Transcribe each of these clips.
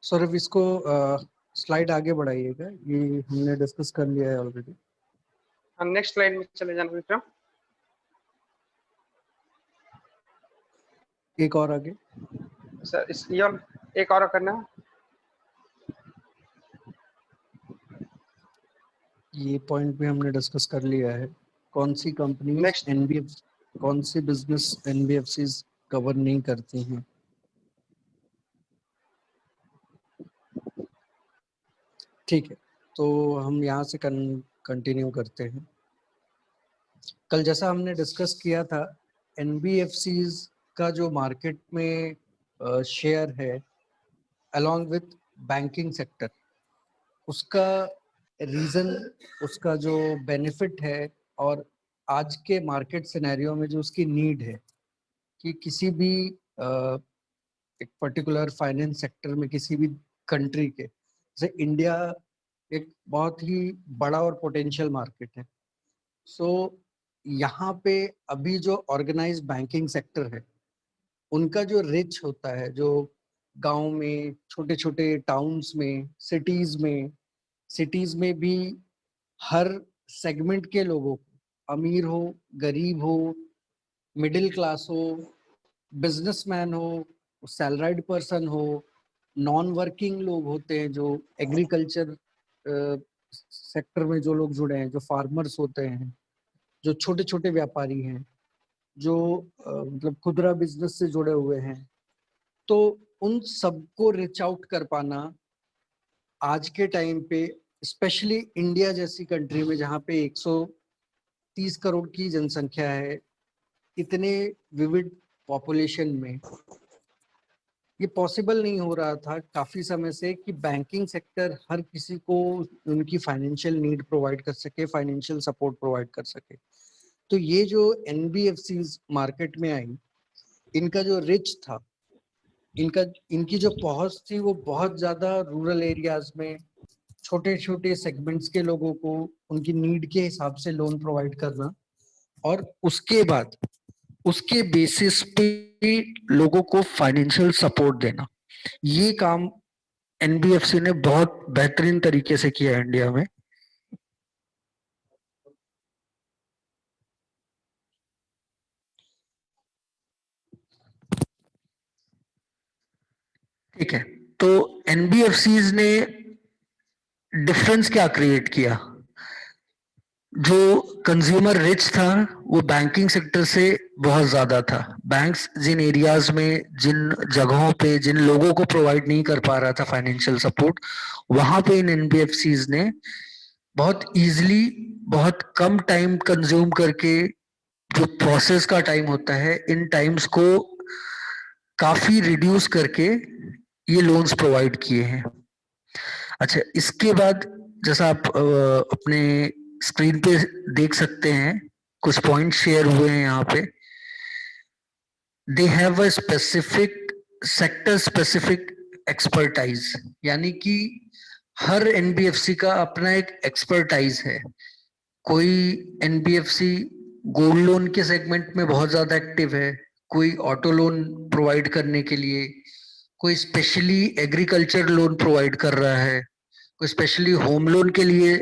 सौरभ इसको स्लाइड आगे बढ़ाइएगा, ये हमने डिस्कस कर लिया है ऑलरेडी। नेक्स्ट स्लाइड में चले जाना विक्रम। एक और आगे सर एक और करना है। ये पॉइंट भी हमने डिस्कस कर लिया है। कौन सी कंपनी Next. एनबीएफ कौन सी बिजनेस एनबीएफसीज कवर नहीं करती हैं। ठीक है, तो हम यहाँ से कंटिन्यू करते हैं। कल जैसा हमने डिस्कस किया था, एनबीएफसीज का जो मार्केट में शेयर है अलॉन्ग विथ बैंकिंग सेक्टर, उसका रीजन, उसका जो बेनिफिट है और आज के मार्केट सिनेरियो में जो उसकी नीड है कि किसी भी एक पर्टिकुलर फाइनेंस सेक्टर में किसी भी कंट्री के, जैसे इंडिया एक बहुत ही बड़ा और पोटेंशियल मार्केट है। सो यहाँ पे अभी जो ऑर्गेनाइज्ड बैंकिंग सेक्टर है उनका जो रिच होता है, जो गांव में, छोटे छोटे टाउन्स में, सिटीज में भी हर सेगमेंट के लोगों को, अमीर हो, गरीब हो, मिडिल क्लास हो, बिजनेसमैन हो, सैलराइड पर्सन हो, नॉन वर्किंग लोग होते हैं, जो एग्रीकल्चर सेक्टर में जो लोग जुड़े हैं, जो फार्मर्स होते हैं, जो छोटे छोटे व्यापारी हैं, जो मतलब खुदरा बिजनेस से जुड़े हुए हैं, तो उन सबको रिच आउट कर पाना आज के टाइम पे, स्पेशली इंडिया जैसी कंट्री में जहाँ पे 130 करोड़ की जनसंख्या है, इतने विविड पॉपुलेशन में ये पॉसिबल नहीं हो रहा था काफी समय से कि बैंकिंग सेक्टर हर किसी को उनकी फाइनेंशियल नीड प्रोवाइड कर सके, फाइनेंशियल सपोर्ट प्रोवाइड कर सके। तो ये जो एनबीएफसीज मार्केट में आई, इनका जो रिच था, इनकी जो पहुंच थी वो बहुत ज्यादा रूरल एरियाज में छोटे छोटे सेगमेंट्स के लोगों को उनकी नीड के हिसाब से लोन प्रोवाइड करना, और उसके बाद उसके बेसिस पे लोगों को फाइनेंशियल सपोर्ट देना, ये काम एनबीएफसी ने बहुत बेहतरीन तरीके से किया है इंडिया में। ठीक है, तो एनबीएफसीज ने डिफरेंस क्या क्रिएट किया? जो कंज्यूमर रिच था वो बैंकिंग सेक्टर से बहुत ज्यादा था। बैंक्स जिन एरियाज में, जिन जगहों पे, जिन लोगों को प्रोवाइड नहीं कर पा रहा था फाइनेंशियल सपोर्ट, वहां पे इन एनबीएफसीज ने बहुत इजीली, बहुत कम टाइम कंज्यूम करके, जो प्रोसेस का टाइम होता है, इन टाइम्स को काफी रिड्यूस करके ये लोन्स प्रोवाइड किए हैं। अच्छा, इसके बाद जैसा आप अपने स्क्रीन पे देख सकते हैं, कुछ पॉइंट शेयर हुए हैं यहाँ पे। They have a specific sector specific expertise, यानी कि हर एनबीएफसी का अपना एक एक्सपर्टाइज है। कोई एनबीएफसी गोल्ड लोन के सेगमेंट में बहुत ज्यादा एक्टिव है, कोई ऑटो लोन प्रोवाइड करने के लिए, कोई स्पेशली एग्रीकल्चर लोन प्रोवाइड कर रहा है, कोई स्पेशली होम लोन के लिए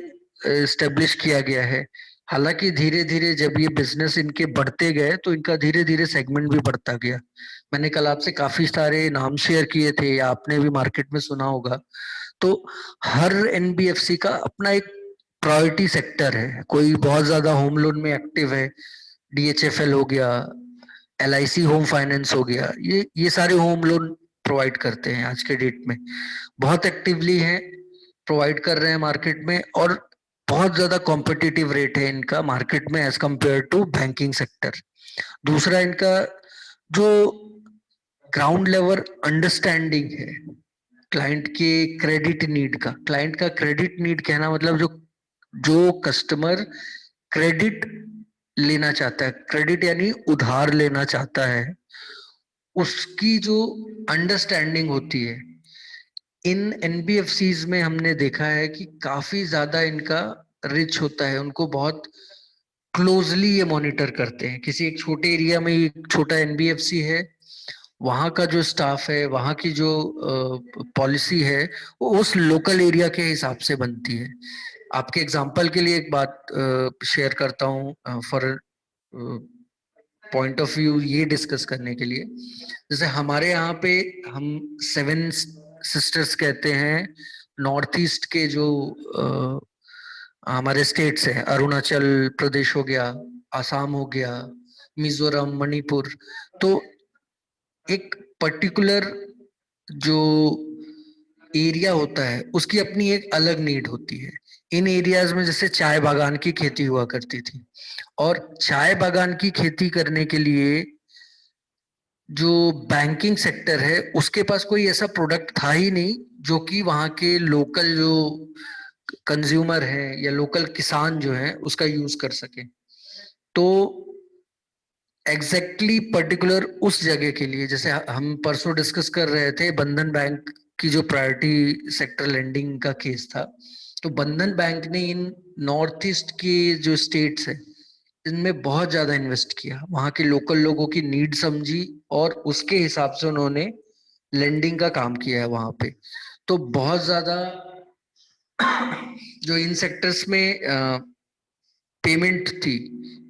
एस्टेब्लिश किया गया है। हालांकि धीरे धीरे जब ये बिजनेस इनके बढ़ते गए तो इनका धीरे धीरे सेगमेंट भी बढ़ता गया। मैंने कल आपसे काफी सारे नाम शेयर किए थे, या आपने भी मार्केट में सुना होगा। तो हर एनबीएफसी का अपना एक प्रायोरिटी सेक्टर है। कोई बहुत ज्यादा होम लोन में एक्टिव है, डीएचएफएल हो गया, एलआईसी होम फाइनेंस हो गया, ये सारे होम लोन प्रोवाइड करते हैं आज के डेट में, बहुत एक्टिवली है, प्रोवाइड कर रहे हैं मार्केट में, और बहुत ज्यादा कॉम्पिटिटिव रेट है इनका मार्केट में as compare to banking sector. दूसरा, इनका जो ग्राउंड लेवल अंडरस्टैंडिंग है क्लाइंट के क्रेडिट नीड का। क्लाइंट का क्रेडिट नीड कहना मतलब जो जो कस्टमर क्रेडिट लेना चाहता है, क्रेडिट यानी उधार लेना चाहता है, उसकी जो अंडरस्टैंडिंग होती है, इन एनबीएफसीज में हमने देखा है कि काफी ज्यादा इनका रिच होता है। उनको बहुत क्लोजली ये मॉनिटर करते हैं। किसी एक छोटे एरिया में एक छोटा एनबीएफसी है, वहाँ का जो स्टाफ है, वहाँ की जो पॉलिसी है, वो उस लोकल एरिया के हिसाब से बनती है। आपके एग्जांपल के लिए एक बात शेयर करता हूँ फॉर पॉइंट ऑफ व्यू ये डिस्कस करने के लिए। जैसे हमारे यहाँ पे हम 7 सिस्टर्स कहते हैं, नॉर्थ ईस्ट के जो हमारे स्टेट्स हैं, अरुणाचल प्रदेश हो गया, आसाम हो गया, मिजोरम, मणिपुर। तो एक पर्टिकुलर जो एरिया होता है उसकी अपनी एक अलग नीड होती है। इन एरियाज में जैसे चाय बागान की खेती हुआ करती थी, और चाय बागान की खेती करने के लिए जो बैंकिंग सेक्टर है उसके पास कोई ऐसा प्रोडक्ट था ही नहीं जो कि वहाँ के लोकल जो कंज्यूमर है या लोकल किसान जो है उसका यूज कर सके। तो एग्जैक्टली पर्टिकुलर उस जगह के लिए, जैसे हम परसों डिस्कस कर रहे थे बंधन बैंक की जो प्रायोरिटी सेक्टर लेंडिंग का केस था, तो बंधन बैंक ने इन नॉर्थ ईस्ट के जो स्टेट्स है इनमें बहुत ज्यादा इन्वेस्ट किया, वहां के लोकल लोगों की नीड समझी और उसके हिसाब से उन्होंने लेंडिंग का काम किया है वहां पे। तो बहुत ज्यादा जो इन सेक्टर्स में पेमेंट थी,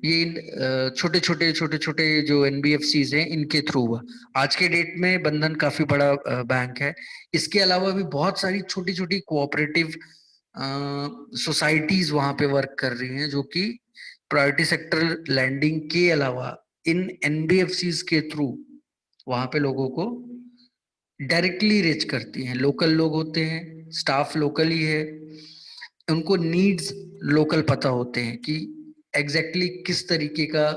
ये छोटे छोटे जो एनबीएफसीज हैं इनके थ्रू हुआ। आज के डेट में बंधन काफी बड़ा बैंक है। इसके अलावा भी बहुत सारी छोटी छोटी कोऑपरेटिव सोसाइटीज वहां पे वर्क कर रही हैं, जो कि प्रायोरिटी सेक्टर लैंडिंग के अलावा इन एनबीएफसीज के थ्रू वहां पे लोगों को डायरेक्टली रीच करती हैं। लोकल लोग होते हैं, स्टाफ लोकल ही है, उनको नीड्स लोकल पता होते हैं कि एग्जैक्टली किस तरीके का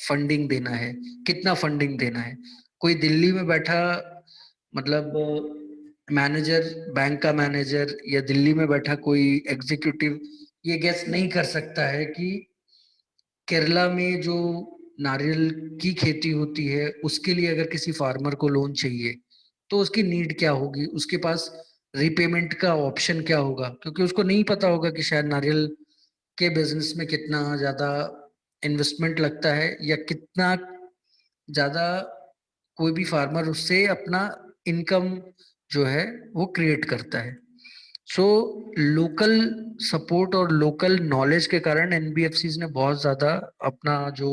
फंडिंग देना है, कितना फंडिंग देना है। कोई दिल्ली में बैठा मतलब मैनेजर, बैंक का मैनेजर या दिल्ली में बैठा कोई एग्जीक्यूटिव ये गेस नहीं कर सकता है कि केरला में जो नारियल की खेती होती है उसके लिए अगर किसी फार्मर को लोन चाहिए तो उसकी नीड क्या होगी, उसके पास रिपेमेंट का ऑप्शन क्या होगा, क्योंकि उसको नहीं पता होगा कि शायद नारियल के बिजनेस में कितना ज्यादा इन्वेस्टमेंट लगता है या कितना ज्यादा कोई भी फार्मर उससे अपना इनकम जो है वो क्रिएट करता है। सो लोकल सपोर्ट और लोकल नॉलेज के कारण एनबीएफसीज ने बहुत ज्यादा अपना जो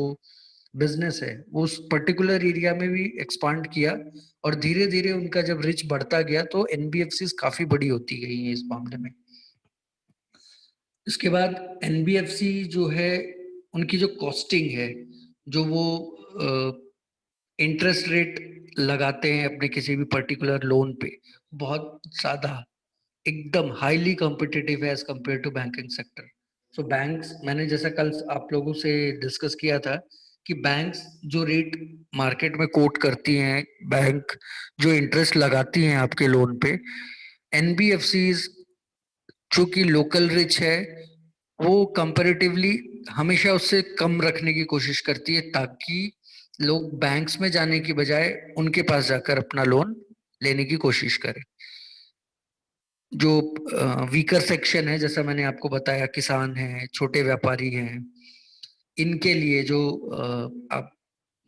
बिजनेस है वो उस पर्टिकुलर एरिया में भी एक्सपांड किया, और धीरे धीरे उनका जब रिच बढ़ता गया तो एनबीएफसीज काफी बड़ी होती गई हैं इस मामले में। इसके बाद एनबीएफसी जो है उनकी जो कॉस्टिंग है, जो वो इंटरेस्ट रेट लगाते हैं अपने किसी भी पर्टिकुलर लोन पे, बहुत ज्यादा एकदम हाईली कॉम्पिटिटिव है as compare to banking sector. So banks, मैंने जैसा कल आप लोगों से डिस्कस किया था कि बैंक्स जो रेट मार्केट में कोट करती हैं, बैंक जो इंटरेस्ट लगाती हैं आपके लोन पे, एनबीएफसीज जो कि लोकल रिच है वो कंपैरेटिवली हमेशा उससे कम रखने की कोशिश करती है, ताकि लोग बैंक्स में जाने की बजाय उनके पास जाकर अपना लोन लेने की कोशिश करें। जो वीकर सेक्शन है, जैसा मैंने आपको बताया, किसान हैं, छोटे व्यापारी हैं, इनके लिए जो आप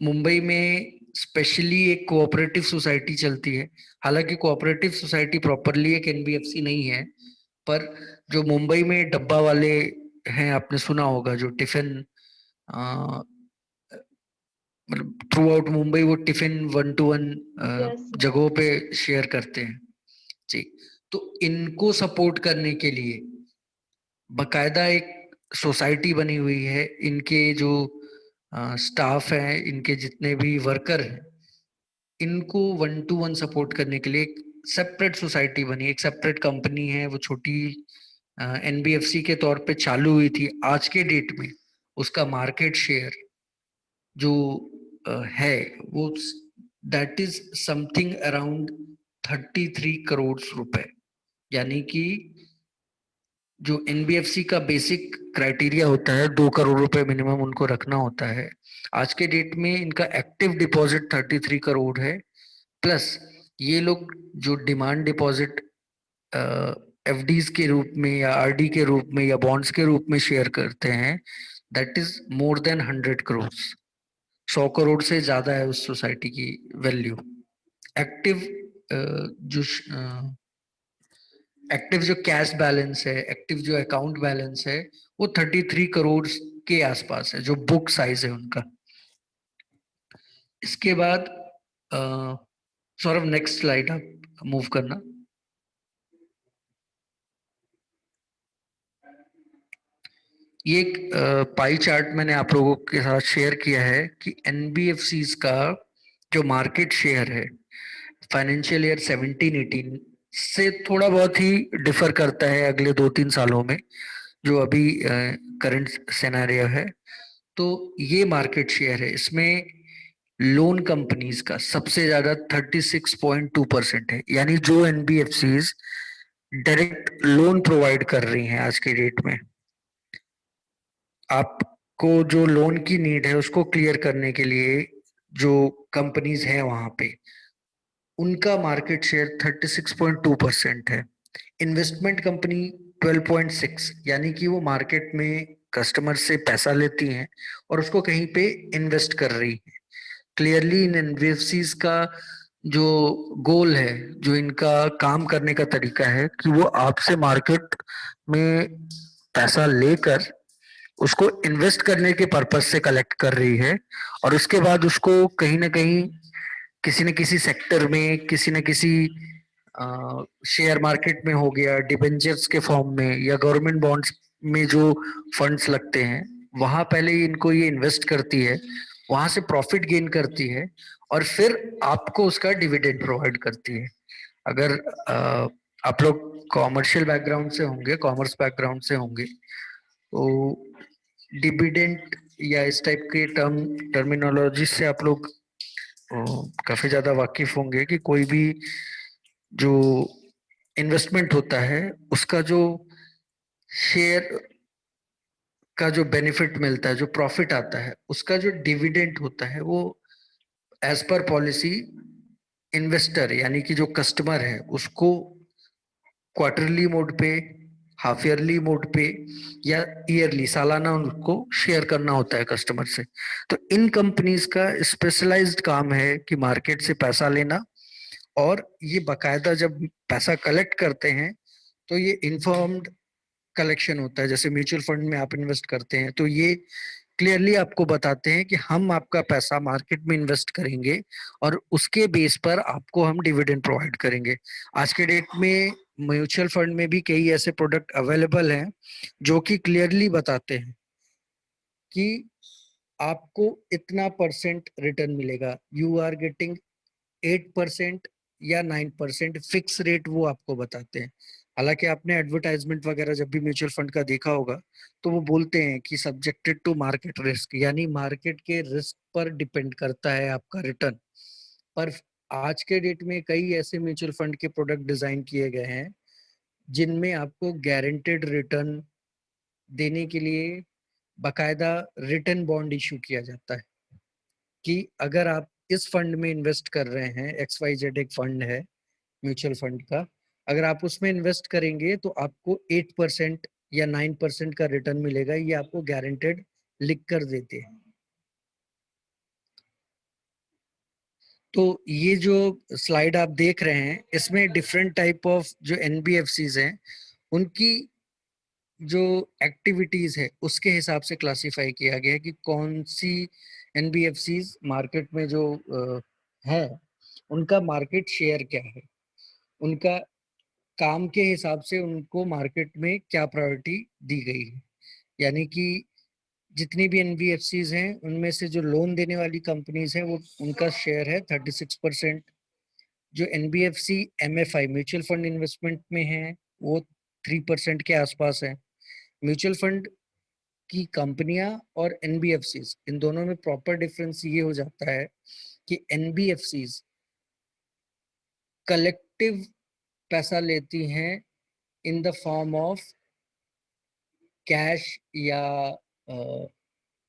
मुंबई में स्पेशली एक कोऑपरेटिव सोसाइटी चलती है। हालांकि कोऑपरेटिव सोसाइटी प्रॉपरली एक एनबीएफसी नहीं है, पर जो मुंबई में डब्बा वाले हैं, आपने सुना होगा, जो टिफिन मतलब थ्रू आउट मुंबई वो टिफिन 1 to 1 Yes, yes. जगहों पे शेयर करते हैं जी। तो इनको सपोर्ट करने के लिए बकायदा एक सोसाइटी बनी हुई है। इनके जो स्टाफ हैं, इनके जितने भी वर्कर हैं, इनको 1 to 1 सपोर्ट करने के लिए एक सेपरेट सोसाइटी बनी, एक सेपरेट कंपनी है। वो छोटी एनबीएफसी के तौर पे चालू हुई थी। आज के डेट में उसका मार्केट शेयर जो है वो that is something around 33 crore रुपए। यानी कि जो एनबीएफसी का बेसिक क्राइटेरिया होता है 2 करोड़ रुपए मिनिमम उनको रखना होता है, आज के डेट में इनका एक्टिव डिपॉजिट 33 करोड़ है। प्लस ये लोग जो डिमांड डिपॉजिट एफडीज के रूप में या आरडी के रूप में या बॉन्ड्स के रूप में शेयर करते हैं, that is more than 100 crore. 100 crore से ज्यादा है उस सोसाइटी की वैल्यू। एक्टिव जो एक्टिव जो कैश बैलेंस है, एक्टिव जो अकाउंट बैलेंस है, वो 33 करोड़ के आसपास है, जो बुक साइज है उनका। इसके बाद सौरभ नेक्स्ट स्लाइड आप मूव करना। ये एक पाई चार्ट मैंने आप लोगों के साथ शेयर किया है कि एनबीएफसीज का जो मार्केट शेयर है फाइनेंशियल ईयर 17-18 से थोड़ा बहुत ही डिफर करता है अगले 2-3 सालों में, जो अभी करंट सिनेरियो है। तो ये मार्केट शेयर है, इसमें लोन कंपनीज का सबसे ज्यादा 36.2% है, यानी जो एनबीएफसीज डायरेक्ट लोन प्रोवाइड कर रही हैं आज के डेट में, आपको जो लोन की नीड है उसको क्लियर करने के लिए जो कंपनीज हैं वहां पे, उनका मार्केट शेयर 36.2% है। इन्वेस्टमेंट कंपनी 12.6, यानी कि वो मार्केट में कस्टमर से पैसा लेती हैं और उसको कहीं पे इन्वेस्ट कर रही है। क्लियरली इन एनबीएफसीज का जो गोल है, जो इनका काम करने का तरीका है कि वो आपसे मार्केट में पैसा लेकर उसको इन्वेस्ट करने के पर्पज से कलेक्ट कर रही है, और उसके बाद उसको कहीं ना कहीं किसी न किसी सेक्टर में, किसी न किसी शेयर मार्केट में हो गया, डिबेंचर्स के फॉर्म में, या गवर्नमेंट बॉन्ड्स में जो फंड्स लगते हैं, वहां पहले ही इनको ये इन्वेस्ट करती है, वहां से प्रॉफिट गेन करती है और फिर आपको उसका डिविडेंड प्रोवाइड करती है। अगर आप लोग कॉमर्शियल बैकग्राउंड से होंगे, कॉमर्स बैकग्राउंड से होंगे, तो डिविडेंड या इस टाइप के टर्मिनोलॉजी से आप लोग काफी ज्यादा वाकिफ होंगे कि कोई भी जो इन्वेस्टमेंट होता है उसका जो शेयर का जो बेनिफिट मिलता है, जो प्रॉफिट आता है, उसका जो डिविडेंड होता है, वो एज पर पॉलिसी इन्वेस्टर यानी कि जो कस्टमर है उसको क्वार्टरली मोड पे, हाफ ईयरली मोड पे या ईयरली, सालाना उनको शेयर करना होता है कस्टमर से। तो इन कंपनीज का स्पेशलाइज्ड काम है कि मार्केट से पैसा लेना, और ये बकायदा जब पैसा कलेक्ट करते हैं तो ये इन्फॉर्म्ड कलेक्शन होता है। जैसे म्यूचुअल फंड में आप इन्वेस्ट करते हैं तो ये क्लियरली आपको बताते हैं कि हम आपका पैसा मार्केट में इन्वेस्ट करेंगे और उसके बेस पर आपको हम डिविडेंड प्रोवाइड करेंगे। आज के डेट में म्यूचुअल फंड में भी कई ऐसे प्रोडक्ट अवेलेबल हैं जो कि क्लियरली बताते हैं कि आपको इतना परसेंट रिटर्न मिलेगा, यू आर गेटिंग 8% या 9%, फिक्स रेट वो आपको बताते हैं। हालांकि आपने एडवर्टाइजमेंट वगैरह जब भी म्यूचुअल फंड का देखा होगा तो वो बोलते हैं कि सब्जेक्टेड टू मार्केट रिस्क, यानी मार्केट के रिस्क पर डिपेंड करता है आपका रिटर्न। पर आज के डेट में कई ऐसे म्यूचुअल फंड के प्रोडक्ट डिजाइन किए गए हैं जिनमें आपको गारंटेड रिटर्न देने के लिए बकायदा रिटर्न बॉन्ड इशू किया जाता है कि अगर आप इस फंड में इन्वेस्ट कर रहे हैं, XYZ एक फंड है म्यूचुअल फंड का, अगर आप उसमें इन्वेस्ट करेंगे तो आपको 8% या 9% का रिटर्न मिलेगा, ये आपको गारंटेड लिख कर देते हैं। तो ये जो स्लाइड आप देख रहे हैं इसमें डिफरेंट टाइप ऑफ जो एनबीएफसीज हैं उनकी जो एक्टिविटीज है उसके हिसाब से क्लासिफाई किया गया है कि कौन सी एनबीएफसीज मार्केट में जो है उनका मार्केट शेयर क्या है, उनका काम के हिसाब से उनको मार्केट में क्या प्रायोरिटी दी गई है। यानी कि जितनी भी एनबीएफसीज हैं उनमें से जो लोन देने वाली कंपनीज हैं वो उनका शेयर है 36%। जो NBFC MFI mutual fund investment में है वो 3% के आसपास है। म्यूचुअल फंड की कंपनियां और एनबीएफसीज, इन दोनों में प्रॉपर डिफरेंस ये हो जाता है कि एनबीएफसीज कलेक्टिव पैसा लेती हैं in the form of cash या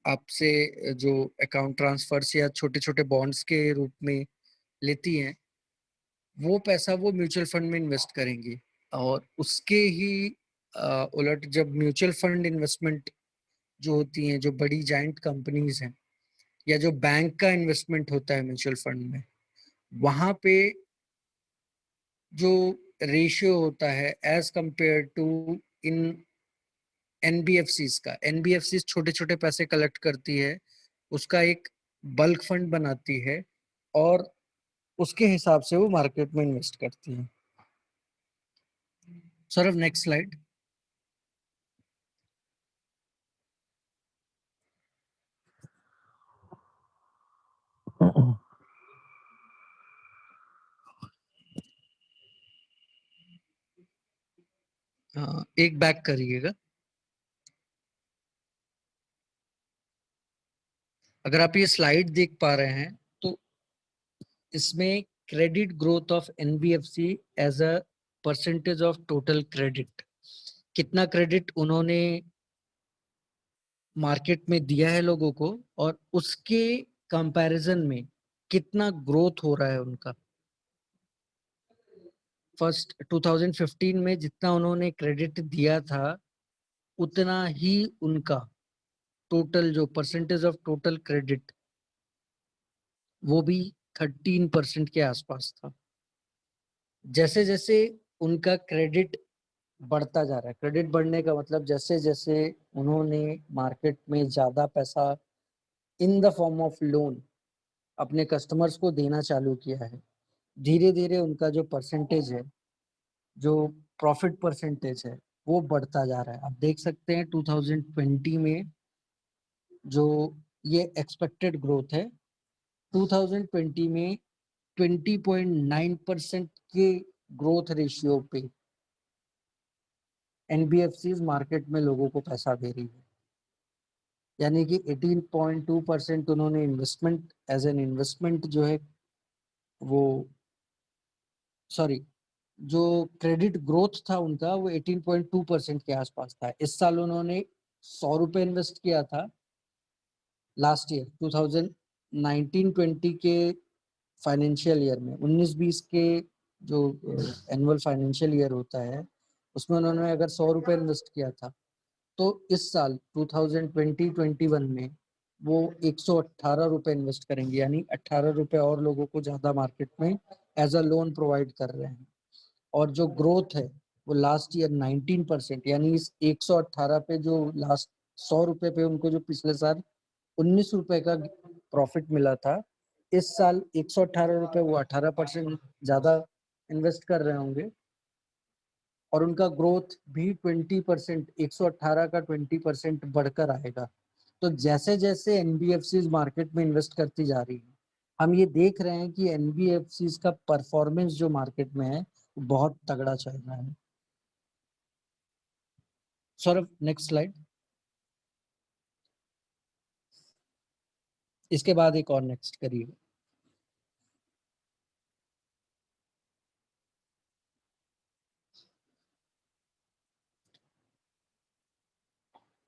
आपसे जो अकाउंट ट्रांसफर्स या छोटे छोटे बॉन्ड्स के रूप में लेती हैं, वो पैसा वो म्यूचुअल फंड में इन्वेस्ट करेंगी। और उसके ही उलट जब म्यूचुअल फंड इन्वेस्टमेंट जो होती हैं, जो बड़ी जाइंट कंपनीज हैं, या जो बैंक का इन्वेस्टमेंट होता है म्यूचुअल फंड में, वहां पे जो रेशियो होता है एज कंपेयर टू इन एनबीएफसीज का, एनबीएफसी छोटे छोटे पैसे कलेक्ट करती है, उसका एक बल्क फंड बनाती है और उसके हिसाब से वो मार्केट में इन्वेस्ट करती है। Saurabh next slide. एक बैक करिएगा। अगर आप ये स्लाइड देख पा रहे हैं तो इसमें credit growth of NBFC as a percentage of total credit, कितना क्रेडिट उन्होंने मार्केट में दिया है लोगों को और उसके कंपैरिजन में कितना ग्रोथ हो रहा है उनका। फर्स्ट 2015 में जितना उन्होंने क्रेडिट दिया था उतना ही उनका टोटल जो परसेंटेज ऑफ टोटल क्रेडिट वो भी 13% के आसपास था। जैसे जैसे उनका क्रेडिट बढ़ता जा रहा है, क्रेडिट बढ़ने का मतलब जैसे जैसे उन्होंने मार्केट में ज्यादा पैसा in the form of loan अपने कस्टमर्स को देना चालू किया है, धीरे धीरे उनका जो परसेंटेज है, जो प्रॉफिट परसेंटेज है वो बढ़ता जा रहा है। आप देख सकते हैं 2020 में जो ये एक्सपेक्टेड ग्रोथ है, 2020 में 20.9% के ग्रोथ रेशियो पे एनबीएफसी मार्केट में लोगों को पैसा दे रही है। यानी कि 18.2% उन्होंने इन्वेस्टमेंट एज एन इन्वेस्टमेंट जो है वो, सॉरी, जो क्रेडिट ग्रोथ था उनका वो 18.2% के आसपास था। इस साल उन्होंने 100 रुपए इन्वेस्ट किया था लास्ट ईयर 2019-20 के फाइनेंशियल ईयर में, 19-20 के जो एनुअल फाइनेंशियल ईयर होता है उसमें उन्होंने अगर 100 रुपए इन्वेस्ट किया था तो इस साल 2020-21 में वो 118 रुपए इन्वेस्ट करेंगे, यानी 18 रुपए और लोगों को ज्यादा मार्केट में एज अ लोन प्रोवाइड कर रहे हैं। और जो ग्रोथ है वो लास्ट ईयर 19%, यानी इस 118 पे जो लास्ट 100 रुपए पे उनको जो पिछले साल 19 रुपए का प्रॉफिट मिला था, इस साल 118 रुपए वो 18% ज्यादा इन्वेस्ट कर रहे होंगे और उनका ग्रोथ भी 20%, 118 का 20% बढ़कर आएगा। तो जैसे जैसे एनबीएफसी मार्केट में इन्वेस्ट करती जा रही है, हम ये देख रहे हैं कि एनबीएफसी का परफॉर्मेंस जो मार्केट में है बहुत तगड़ा चल रहा है। Saurabh next slide. इसके बाद एक और नेक्स्ट करिए।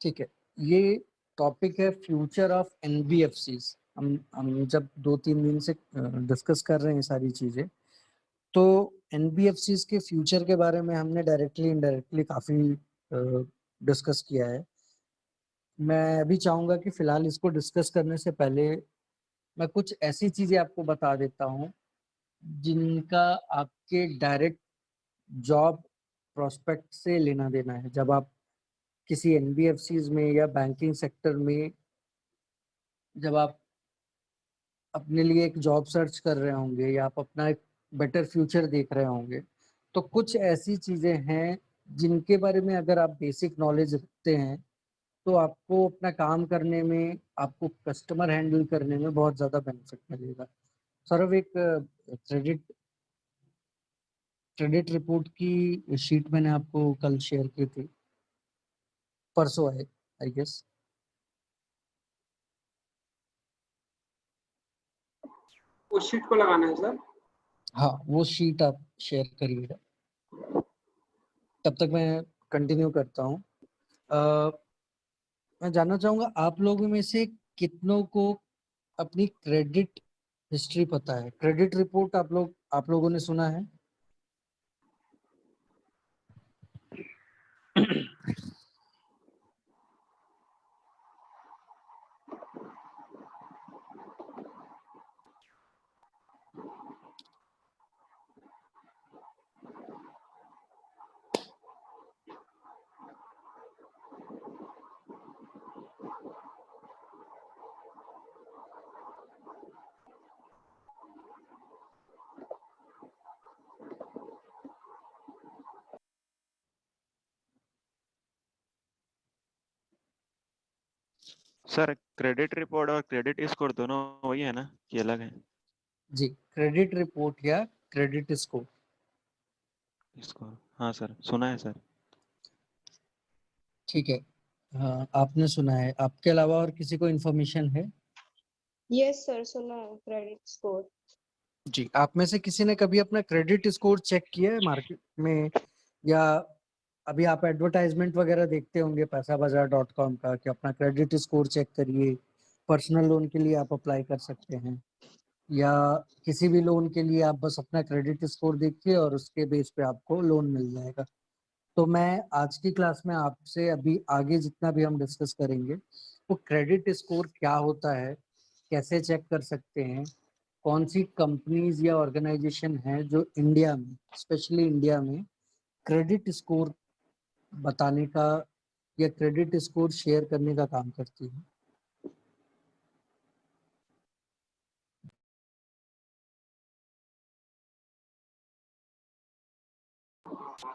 ठीक है, ये टॉपिक है फ्यूचर ऑफ एनबीएफसी। हम जब 2-3 दिन से डिस्कस कर रहे हैं सारी चीजें, तो एनबीएफसी के फ्यूचर के बारे में हमने डायरेक्टली इनडायरेक्टली काफी डिस्कस किया है। मैं अभी चाहूंगा कि फिलहाल इसको डिस्कस करने से पहले मैं कुछ ऐसी चीजें आपको बता देता हूँ जिनका आपके डायरेक्ट जॉब प्रोस्पेक्ट से लेना देना है। जब आप किसी एनबीएफसी में या बैंकिंग सेक्टर में जब आप अपने लिए एक जॉब सर्च कर रहे होंगे या आप अपना एक बेटर फ्यूचर देख रहे होंगे, तो कुछ ऐसी चीजें हैं जिनके बारे में अगर आप बेसिक नॉलेज रखते हैं तो आपको अपना काम करने में, आपको कस्टमर हैंडल करने में बहुत ज्यादा बेनिफिट मिलेगा। सौरभ, एक क्रेडिट क्रेडिट रिपोर्ट की शीट मैंने आपको कल शेयर की थी, परसों है आई गेस। उस शीट को लगाना है सर। हाँ, वो शीट आप शेयर करिएगा, तब तक मैं कंटिन्यू करता हूँ। मैं जानना चाहूंगा आप लोगों में से कितनों को अपनी क्रेडिट हिस्ट्री पता है? क्रेडिट रिपोर्ट आप लोगों ने सुना है? सर क्रेडिट रिपोर्ट और क्रेडिट स्कोर दोनों वही है ना कि अलग है? जी, क्रेडिट रिपोर्ट या क्रेडिट स्कोर। स्कोर, हाँ सर सुना है सर। ठीक है, हाँ आपने सुना है, आपके अलावा और किसी को इन्फॉर्मेशन है? यस सर, सुना है क्रेडिट स्कोर। जी, आप में से किसी ने कभी अपना क्रेडिट स्कोर चेक किया है मार्केट में, या अभी आप एडवर्टाइजमेंट वगैरह देखते होंगे पैसाबाजार.com का कि अपना क्रेडिट स्कोर चेक करिए, पर्सनल लोन के लिए आप अप्लाई कर सकते हैं, या किसी भी लोन के लिए आप बस अपना क्रेडिट स्कोर देखिए और उसके बेस पे आपको लोन मिल जाएगा। तो मैं आज की क्लास में आपसे अभी आगे जितना भी हम डिस्कस करेंगे वो क्रेडिट स्कोर क्या होता है, कैसे चेक कर सकते हैं, कौन सी कंपनीज या ऑर्गेनाइजेशन है जो इंडिया में, स्पेशली इंडिया में क्रेडिट स्कोर बताने का या क्रेडिट स्कोर शेयर करने का काम करती है।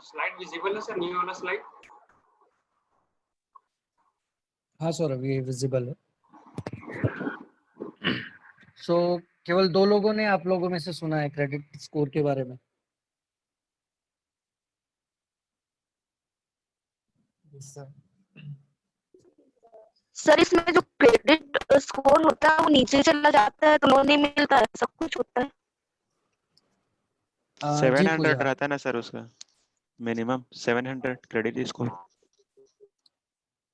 स्लाइड विजिबल है सर, न्यू वाला स्लाइड? हाँ सौरभ, ये विजिबल है। सो केवल 2 लोगों ने आप लोगों में से सुना है क्रेडिट स्कोर के बारे में? सर इसमें जो क्रेडिट स्कोर होता है वो नीचे चला जाता है तो लोन नहीं मिलता है, सब कुछ होता है। जी 700 पूजा, रहता है ना सर उसका, मिनिमम 700 क्रेडिट स्कोर।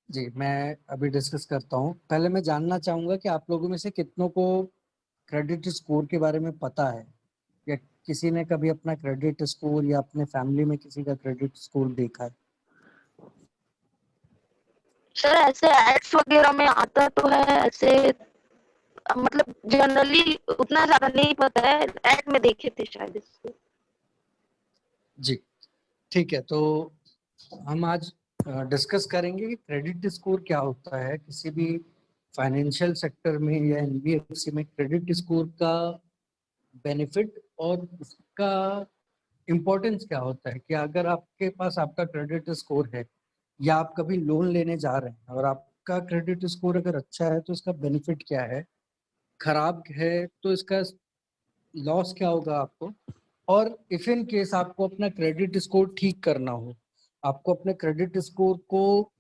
जी मैं अभी डिस्कस करता हूँ। पहले मैं जानना चाहूंगा कि आप लोगों में से कितनों को क्रेडिट स्कोर के बारे में पता है, या किसी ने कभी अपना क्रेडिट स्कोर या अपने फैमिली में किसी का क्रेडिट स्कोर देखा है? सर ऐसे एड्स वगैरह में आता तो है, ऐसे मतलब जनरली उतना ज्यादा नहीं पता है, एड में देखे थे शायद इसको। जी ठीक है, तो हम आज डिस्कस करेंगे कि क्रेडिट स्कोर क्या होता है। किसी भी फाइनेंशियल सेक्टर में या एनबीएफसी में क्रेडिट स्कोर का बेनिफिट और उसका इम्पोर्टेंस क्या होता है, कि अगर आपके पास आपका क्रेडिट स्कोर है या आप कभी लोन लेने जा रहे हैं और आपका क्रेडिट स्कोर अगर अच्छा है तो इसका बेनिफिट क्या है, खराब है तो इसका लॉस क्या होगा आपको, और इफ इन केस आपको अपना क्रेडिट स्कोर ठीक करना हो, आपको अपने क्रेडिट स्कोर को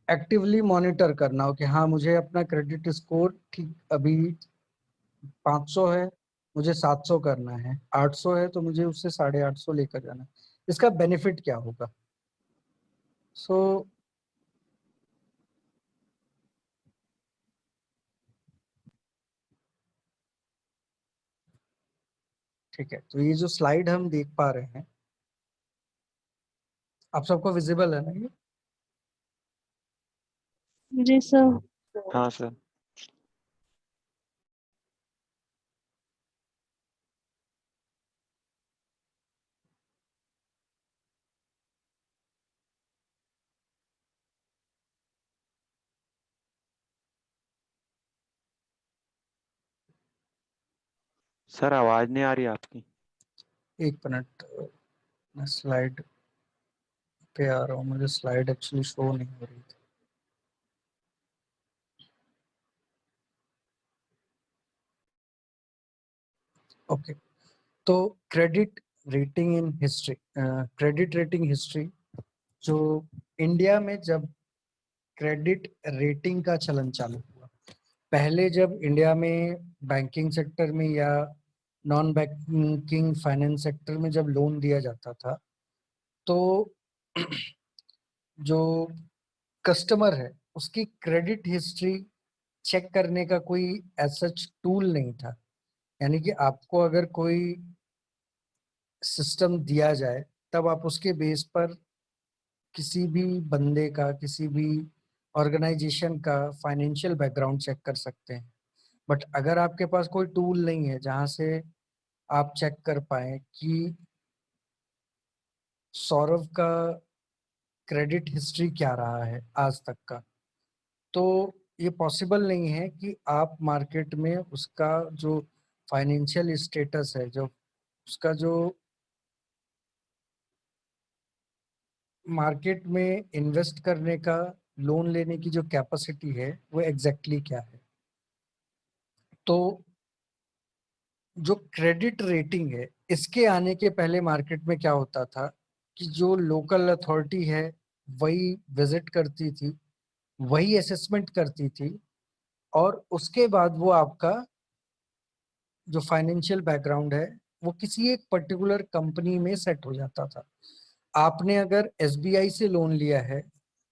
एक्टिवली मॉनिटर करना हो कि हाँ मुझे अपना क्रेडिट स्कोर ठीक, अभी 500 है, मुझे 700 करना है, 800 है तो मुझे उससे 850 लेकर जाना है, इसका बेनिफिट क्या होगा। सो ठीक है, तो ये जो स्लाइड हम देख पा रहे हैं, आप सबको विजिबल है ना ये? जी सर। हाँ सर। सर आवाज नहीं आ रही आपकी। एक मिनट, मैं स्लाइड पे आ रहा हूँ, मुझे स्लाइड एक्चुअली शो नहीं हो रही थी। ओके, तो credit rating in history, credit rating history, जो इंडिया में जब क्रेडिट रेटिंग का चलन चालू हुआ, पहले जब इंडिया में बैंकिंग सेक्टर में या नॉन बैंकिंग फाइनेंस सेक्टर में जब लोन दिया जाता था, तो जो कस्टमर है उसकी क्रेडिट हिस्ट्री चेक करने का कोई ऐसा टूल नहीं था। यानी कि आपको अगर कोई सिस्टम दिया जाए तब आप उसके बेस पर किसी भी बंदे का, किसी भी ऑर्गेनाइजेशन का फाइनेंशियल बैकग्राउंड चेक कर सकते हैं। बट अगर आपके पास कोई टूल नहीं है जहां से आप चेक कर पाए कि सौरभ का क्रेडिट हिस्ट्री क्या रहा है आज तक का, तो ये पॉसिबल नहीं है कि आप मार्केट में उसका जो फाइनेंशियल स्टेटस है, जो उसका जो मार्केट में इन्वेस्ट करने का लोन लेने की जो कैपेसिटी है वो एग्जैक्टली क्या है। तो जो क्रेडिट रेटिंग है, इसके आने के पहले मार्केट में क्या होता था कि जो लोकल अथॉरिटी है वही विजिट करती थी, वही असेसमेंट करती थी, और उसके बाद वो आपका जो फाइनेंशियल बैकग्राउंड है वो किसी एक पर्टिकुलर कंपनी में सेट हो जाता था। आपने अगर एसबीआई से लोन लिया है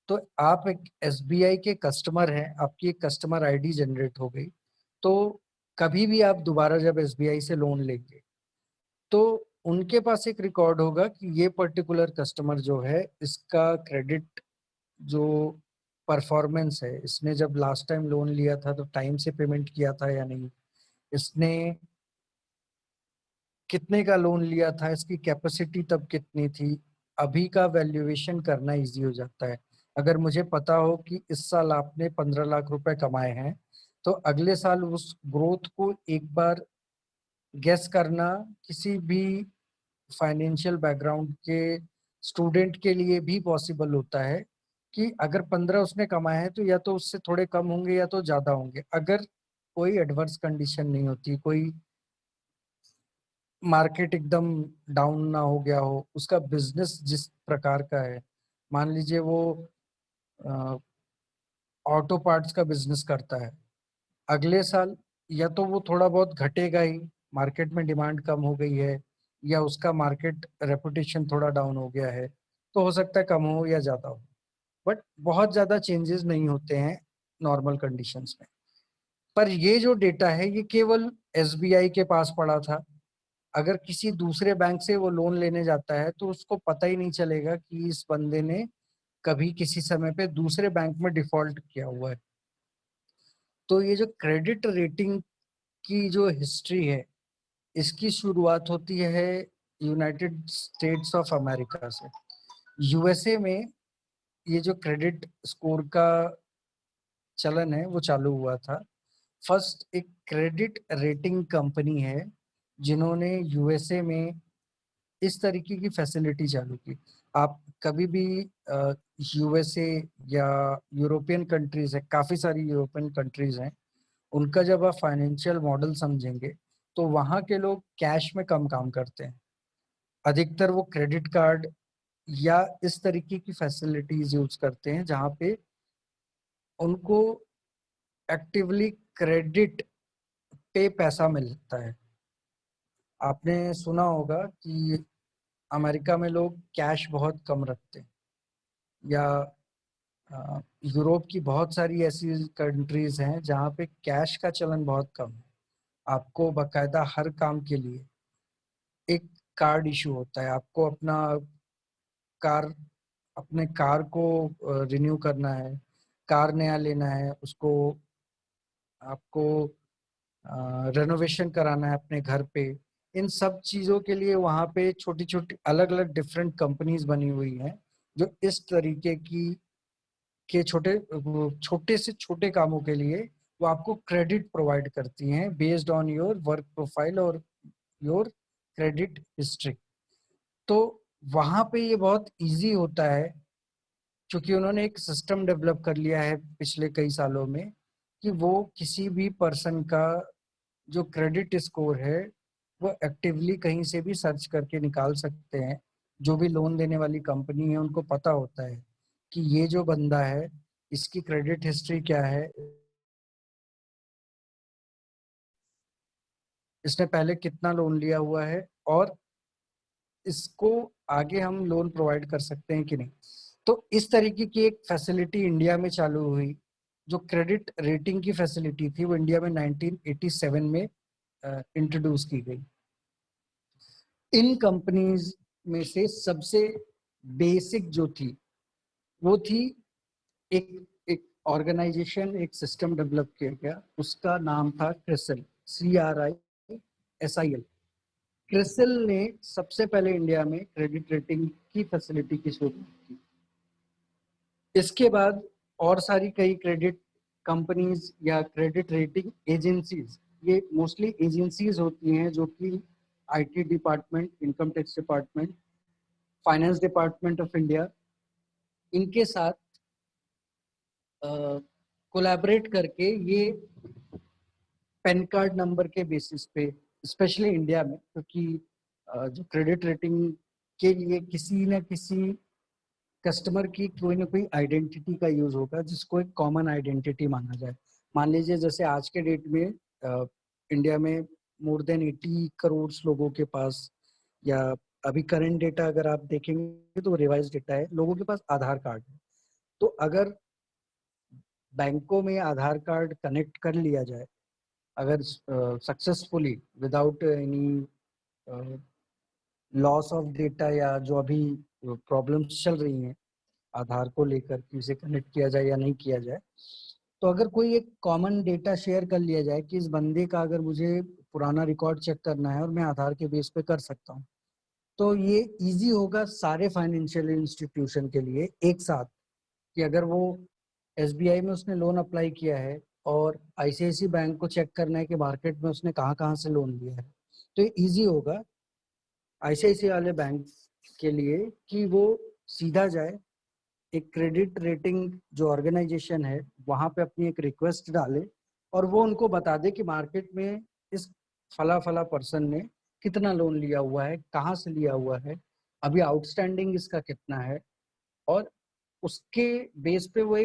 तो आप एक एसबीआई के कस्टमर हैं, आपकी एक कस्टमर आईडी जनरेट हो गई, तो कभी भी आप दोबारा जब एसबीआई से लोन लेंगे तो उनके पास एक रिकॉर्ड होगा कि ये पर्टिकुलर कस्टमर जो है, इसका क्रेडिट जो परफॉर्मेंस है, इसने जब लास्ट टाइम लोन लिया था तो टाइम से पेमेंट किया था या नहीं, इसने कितने का लोन लिया था, इसकी कैपेसिटी तब कितनी थी। अभी का वैल्यूएशन करना इजी हो जाता है। अगर मुझे पता हो कि इस साल आपने 15 लाख रुपए कमाए हैं तो अगले साल उस ग्रोथ को एक बार गेस करना किसी भी फाइनेंशियल बैकग्राउंड के स्टूडेंट के लिए भी पॉसिबल होता है कि अगर 15 उसने कमाए हैं तो या तो उससे थोड़े कम होंगे या तो ज्यादा होंगे, अगर कोई एडवर्स कंडीशन नहीं होती, कोई मार्केट एकदम डाउन ना हो गया हो, उसका बिजनेस जिस प्रकार का है, मान लीजिए वो ऑटो पार्ट्स का बिजनेस करता है, अगले साल या तो वो थोड़ा बहुत घटेगा ही, मार्केट में डिमांड कम हो गई है, या उसका मार्केट रेपुटेशन थोड़ा डाउन हो गया है, तो हो सकता है कम हो या ज्यादा हो, बट बहुत ज्यादा चेंजेस नहीं होते हैं नॉर्मल कंडीशंस में। पर ये जो डेटा है ये केवल एसबीआई के पास पड़ा था। अगर किसी दूसरे बैंक से वो लोन लेने जाता है तो उसको पता ही नहीं चलेगा कि इस बंदे ने कभी किसी समय पे दूसरे बैंक में डिफॉल्ट किया हुआ है। तो ये जो क्रेडिट रेटिंग की जो हिस्ट्री है, इसकी शुरुआत होती है यूनाइटेड स्टेट्स ऑफ अमेरिका से। यूएसए में ये जो क्रेडिट स्कोर का चलन है वो चालू हुआ था। फर्स्ट एक क्रेडिट रेटिंग कंपनी है जिन्होंने यूएसए में इस तरीके की फैसिलिटी चालू की। आप कभी भी यूएसए या यूरोपियन कंट्रीज है, काफी सारी यूरोपियन कंट्रीज हैं, उनका जब आप फाइनेंशियल मॉडल समझेंगे तो वहाँ के लोग कैश में कम काम करते हैं। अधिकतर वो क्रेडिट कार्ड या इस तरीके की फैसिलिटीज यूज करते हैं जहाँ पे उनको एक्टिवली क्रेडिट पे पैसा मिलता है। आपने सुना होगा कि अमेरिका में लोग कैश बहुत कम रखते हैं, या यूरोप की बहुत सारी ऐसी कंट्रीज हैं जहाँ पे कैश का चलन बहुत कम है। आपको बकायदा हर काम के लिए एक कार्ड इशू होता है। आपको कार अपने कार को रिन्यू करना है, कार नया लेना है, उसको आपको रेनोवेशन कराना है अपने घर पे, इन सब चीज़ों के लिए वहाँ पे छोटी छोटी अलग अलग डिफरेंट कंपनीज बनी हुई हैं जो इस तरीके की के छोटे से छोटे कामों के लिए वो आपको क्रेडिट प्रोवाइड करती हैं based on your work profile और योर क्रेडिट हिस्ट्री। तो वहाँ पे ये बहुत इजी होता है क्योंकि उन्होंने एक सिस्टम डेवलप कर लिया है पिछले कई सालों में कि वो किसी भी पर्सन का जो क्रेडिट स्कोर है वो एक्टिवली कहीं से भी सर्च करके निकाल सकते हैं। जो भी लोन देने वाली कंपनी है उनको पता होता है कि ये जो बंदा है इसकी क्रेडिट हिस्ट्री क्या है, इसने पहले कितना लोन लिया हुआ है, और इसको आगे हम लोन प्रोवाइड कर सकते हैं कि नहीं। तो इस तरीके की एक फैसिलिटी इंडिया में चालू हुई। जो क्रेडिट रेटिंग की फैसिलिटी थी वो इंडिया में 1987 में इंट्रोड्यूस की गई। इन कंपनीज में से सबसे बेसिक जो थी वो थी एक एक ऑर्गेनाइजेशन, एक सिस्टम डेवलप किया गया, उसका नाम था क्रिसिल, CRISIL। क्रिसिल ने सबसे पहले इंडिया में क्रेडिट रेटिंग की फैसिलिटी की शुरुआत की। इसके बाद और सारी कई क्रेडिट कंपनीज या क्रेडिट रेटिंग एजेंसीज, ये मोस्टली एजेंसीज होती हैं जो कि IT department, income tax department, finance department of India, इनके साथ कोलैबोरेट करके ये पैन कार्ड नंबर के बेसिस पे, स्पेशली इंडिया में, क्योंकि जो क्रेडिट रेटिंग के लिए किसी न किसी कस्टमर की कोई ना कोई आइडेंटिटी का यूज होगा जिसको एक कॉमन आइडेंटिटी माना जाए। मान लीजिए जैसे आज के डेट में इंडिया में मोर देन 80 करोड़ लोगों के पास, या अभी करंट डेटा अगर आप देखेंगे तो रिवाइज डेटा है, लोगों के पास आधार कार्ड है। तो अगर बैंकों में आधार कार्ड कनेक्ट कर लिया जाए, अगर successfully without any loss of data, या जो अभी प्रॉब्लम्स चल रही हैं आधार को लेकर कि इसे कनेक्ट किया जाए या नहीं किया जाए, तो अगर कोई एक कॉमन डेटा शेयर कर लिया जाए कि इस बंदे का अगर मुझे पुराना रिकॉर्ड चेक करना है और मैं आधार के बेस पे कर सकता हूँ, तो ये इजी होगा सारे फाइनेंशियल इंस्टीट्यूशन के लिए एक साथ, कि अगर वो एसबीआई में उसने लोन अप्लाई किया है और आईसीआईसी बैंक को चेक करना है कि मार्केट में उसने कहाँ से लोन लिया है, तो ये ईजी होगा आईसीआईसी वाले बैंक के लिए कि वो सीधा जाए, एक क्रेडिट रेटिंग जो ऑर्गेनाइजेशन है वहां पे अपनी एक रिक्वेस्ट डाले और वो उनको बता दे कि मार्केट में इस फला फला पर्सन ने कितना लोन लिया हुआ है, कहाँ से लिया हुआ है, अभी आउटस्टैंडिंग इसका कितना है, और उसके बेस पे वो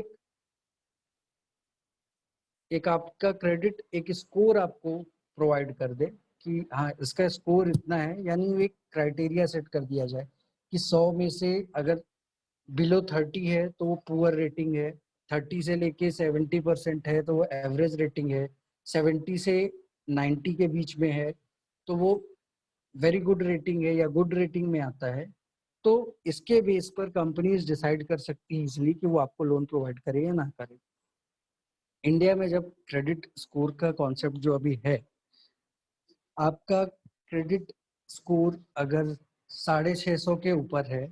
एक आपका क्रेडिट एक स्कोर आपको प्रोवाइड कर दे कि हाँ इसका स्कोर इतना है, यानी एक क्राइटेरिया सेट कर दिया जाए कि 100 में से अगर बिलो 30 है तो वो पुअर रेटिंग है, 30 से लेके 70% है तो वो एवरेज रेटिंग है, 70 से 90 के बीच में है तो वो वेरी गुड रेटिंग है या गुड रेटिंग में आता है। तो इसके बेस पर कंपनीज डिसाइड कर सकती है इसलिए कि वो आपको लोन प्रोवाइड करे या ना करे। इंडिया में जब क्रेडिट स्कोर का कॉन्सेप्ट जो अभी है, आपका क्रेडिट स्कोर अगर 650 के ऊपर है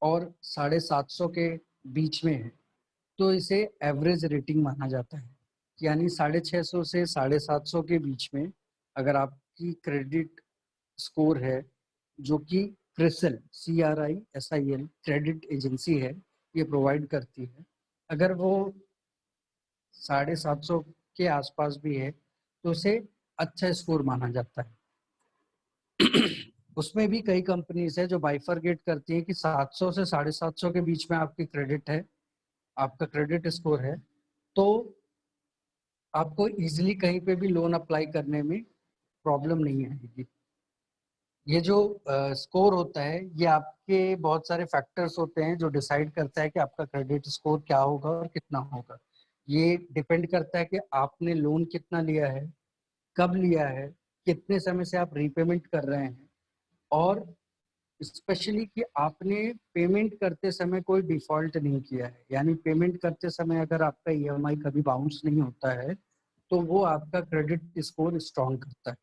और 750 के बीच में है तो इसे एवरेज रेटिंग माना जाता है। यानी 650 से 750 के बीच में अगर आपकी क्रेडिट स्कोर है, जो कि क्रिसिल CRISIL क्रेडिट एजेंसी है, ये प्रोवाइड करती है, अगर वो 750 के आसपास भी है तो उसे अच्छा स्कोर माना जाता है। उसमें भी कई कंपनीज है जो बाइफरगेट करती है कि 700 से 750 के बीच में आपकी क्रेडिट है, आपका क्रेडिट स्कोर है, तो आपको इजीली कहीं पे भी लोन अप्लाई करने में प्रॉब्लम नहीं आएगी। ये जो स्कोर होता है ये आपके बहुत सारे फैक्टर्स होते हैं जो डिसाइड करता है कि आपका क्रेडिट स्कोर क्या होगा और कितना होगा। ये डिपेंड करता है कि आपने लोन कितना लिया है, कब लिया है, कितने समय से आप रीपेमेंट कर रहे हैं, और स्पेशली कि आपने पेमेंट करते समय कोई डिफॉल्ट नहीं किया है। यानी पेमेंट करते समय अगर आपका ईएमआई कभी बाउंस नहीं होता है तो वो आपका क्रेडिट स्कोर स्ट्रॉन्ग करता है।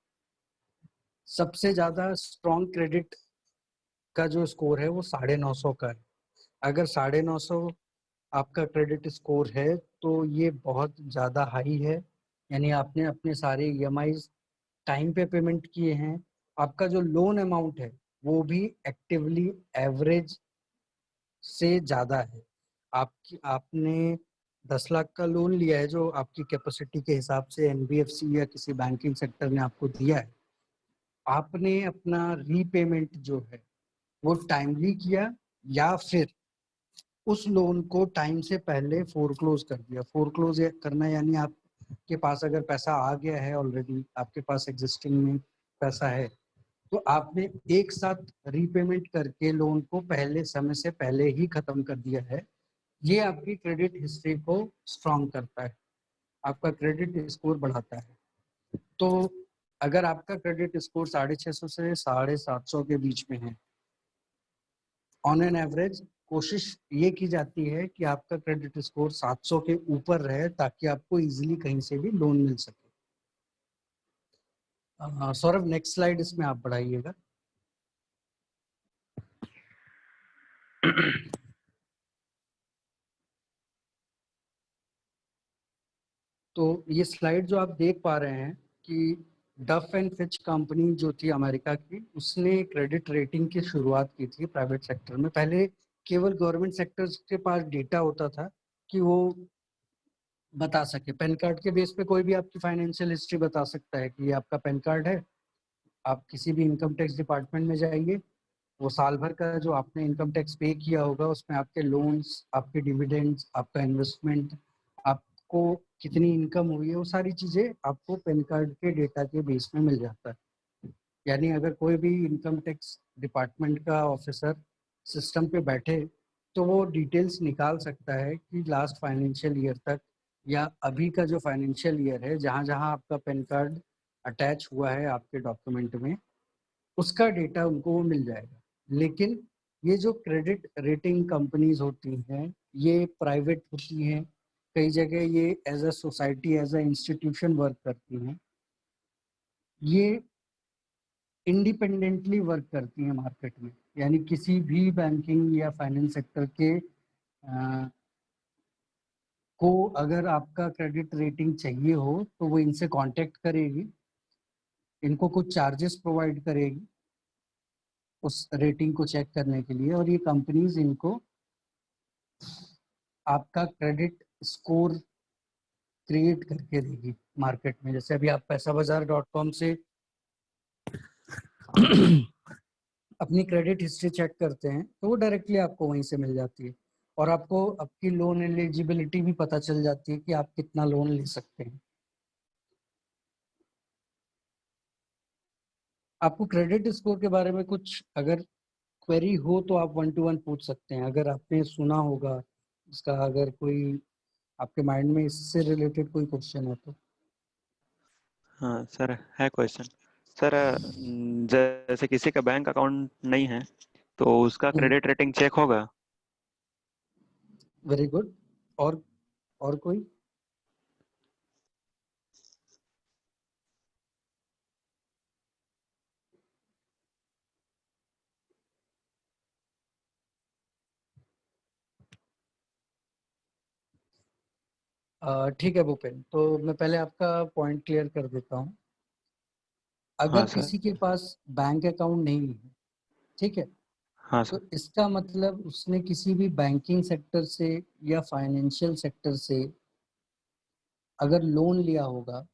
सबसे ज्यादा स्ट्रॉन्ग क्रेडिट का जो स्कोर है वो 950 का है। अगर 950 आपका क्रेडिट स्कोर है तो ये बहुत ज़्यादा हाई है, यानी आपने अपने सारे ईएमआईज टाइम पे पेमेंट किए हैं, आपका जो लोन अमाउंट है वो भी एक्टिवली एवरेज से ज़्यादा है। आपने 10 लाख का लोन लिया है जो आपकी कैपेसिटी के हिसाब से एनबीएफसी या किसी बैंकिंग सेक्टर ने आपको दिया है, आपने अपना रीपेमेंट जो है वो टाइमली किया या फिर उस लोन को टाइम से पहले फोरक्लोज कर दिया। फोरक्लोज करना यानी आपके पास अगर पैसा आ गया है ऑलरेडी, आपके पास एग्जिस्टिंग में पैसा है, तो आपने एक साथ रीपेमेंट करके लोन को पहले समय से पहले ही खत्म कर दिया है। ये आपकी क्रेडिट हिस्ट्री को स्ट्रॉन्ग करता है, आपका क्रेडिट स्कोर बढ़ाता है। तो अगर आपका क्रेडिट स्कोर 650 से 750 के बीच में है, ऑन एन एवरेज कोशिश ये की जाती है कि आपका क्रेडिट स्कोर 700 के ऊपर रहे ताकि आपको इजीली कहीं से भी लोन मिल सके। सौरभ नेक्स्ट स्लाइड इसमें आप बढ़ाइएगा। तो ये स्लाइड जो आप देख पा रहे हैं कि डफ एंड फिच कंपनी जो थी अमेरिका की, उसने क्रेडिट रेटिंग की शुरुआत की थी प्राइवेट सेक्टर में। पहले केवल गवर्नमेंट सेक्टर के पास डेटा होता था कि वो बता सके। पैन कार्ड के बेस पे कोई भी आपकी फाइनेंशियल हिस्ट्री बता सकता है कि ये आपका पैन कार्ड है। आप किसी भी इनकम टैक्स डिपार्टमेंट में जाइए, वो साल भर का जो आपने इनकम टैक्स पे किया होगा उसमें आपके लोन्स, आपके डिविडेंड्स, आपका इन्वेस्टमेंट, आपको कितनी इनकम हुई है, वो सारी चीज़ें आपको पैन कार्ड के डेटा के बेस में मिल जाता है। यानी अगर कोई भी इनकम टैक्स डिपार्टमेंट का ऑफिसर सिस्टम पे बैठे तो वो डिटेल्स निकाल सकता है कि लास्ट फाइनेंशियल ईयर तक या अभी का जो फाइनेंशियल ईयर है जहाँ जहाँ आपका पैन कार्ड अटैच हुआ है आपके डॉक्यूमेंट में, उसका डेटा उनको वो मिल जाएगा। लेकिन ये जो क्रेडिट रेटिंग कंपनीज होती हैं ये प्राइवेट होती हैं, कई जगह ये as a society, as a institution work करती हैं, ये इंडिपेंडेंटली वर्क करती हैं मार्केट में। यानी किसी भी बैंकिंग या फाइनेंस सेक्टर के को अगर आपका क्रेडिट रेटिंग चाहिए हो तो वो इनसे कांटेक्ट करेगी, इनको कुछ चार्जेस प्रोवाइड करेगी उस रेटिंग को चेक करने के लिए, और ये कंपनीज इनको आपका क्रेडिट स्कोर क्रिएट करके देगी मार्केट में। जैसे अभी आप पैसाबाजार.com से अपनी क्रेडिट हिस्ट्री चेक करते हैं तो वो डायरेक्टली आपको वहीं से मिल जाती है, और आपको आपकी लोन एलिजिबिलिटी भी पता चल जाती है कि आप कितना लोन ले सकते हैं। आपको क्रेडिट स्कोर के बारे में कुछ अगर क्वेरी हो तो आप 1-to-1 पूछ सकते हैं, अगर आपने सुना होगा इसका, अगर कोई आपके माइंड में इससे रिलेटेड कोई क्वेश्चन है तो। हाँ सर, है क्वेश्चन। सर जैसे किसी का बैंक अकाउंट नहीं है तो उसका क्रेडिट रेटिंग चेक होगा? Very good. और कोई? ठीक है भूपेन, तो मैं पहले आपका पॉइंट क्लियर कर देता हूँ। हाँ अगर सर। किसी के पास बैंक अकाउंट नहीं है, ठीक है, हाँ तो सर। इसका मतलब उसने किसी भी बैंकिंग सेक्टर से या फाइनेंशियल सेक्टर से अगर लोन लिया होगा,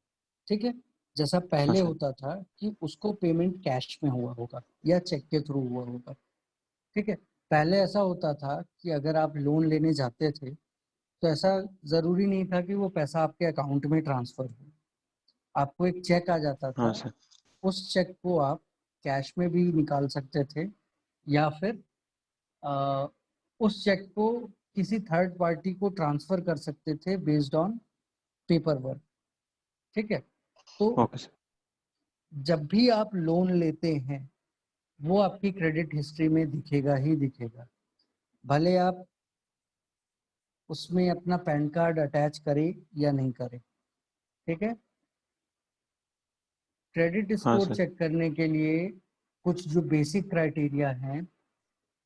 ठीक है, जैसा हाँ पहले सर। होता था कि उसको पेमेंट कैश में हुआ होगा या चेक के थ्रू हुआ होगा, ठीक है। पहले ऐसा होता था कि अगर आप लोन लेने जाते थे तो ऐसा जरूरी नहीं था कि वो पैसा आपके अकाउंट में ट्रांसफर हो, आपको एक चेक आ जाता हाँ था, सर। उस चेक को आप कैश में भी निकाल सकते थे या फिर अ, उस चेक को किसी थर्ड पार्टी को ट्रांसफर कर सकते थे बेस्ड ऑन पेपर वर्क, ठीक है। तो ओके सर। जब भी आप लोन लेते हैं वो आपकी क्रेडिट हिस्ट्री में दिखेगा ही दिखेगा, भले आप उसमें अपना पैन कार्ड अटैच करें या नहीं करें, ठीक है। क्रेडिट हाँ स्कोर सर। चेक करने के लिए कुछ जो बेसिक क्राइटेरिया हैं,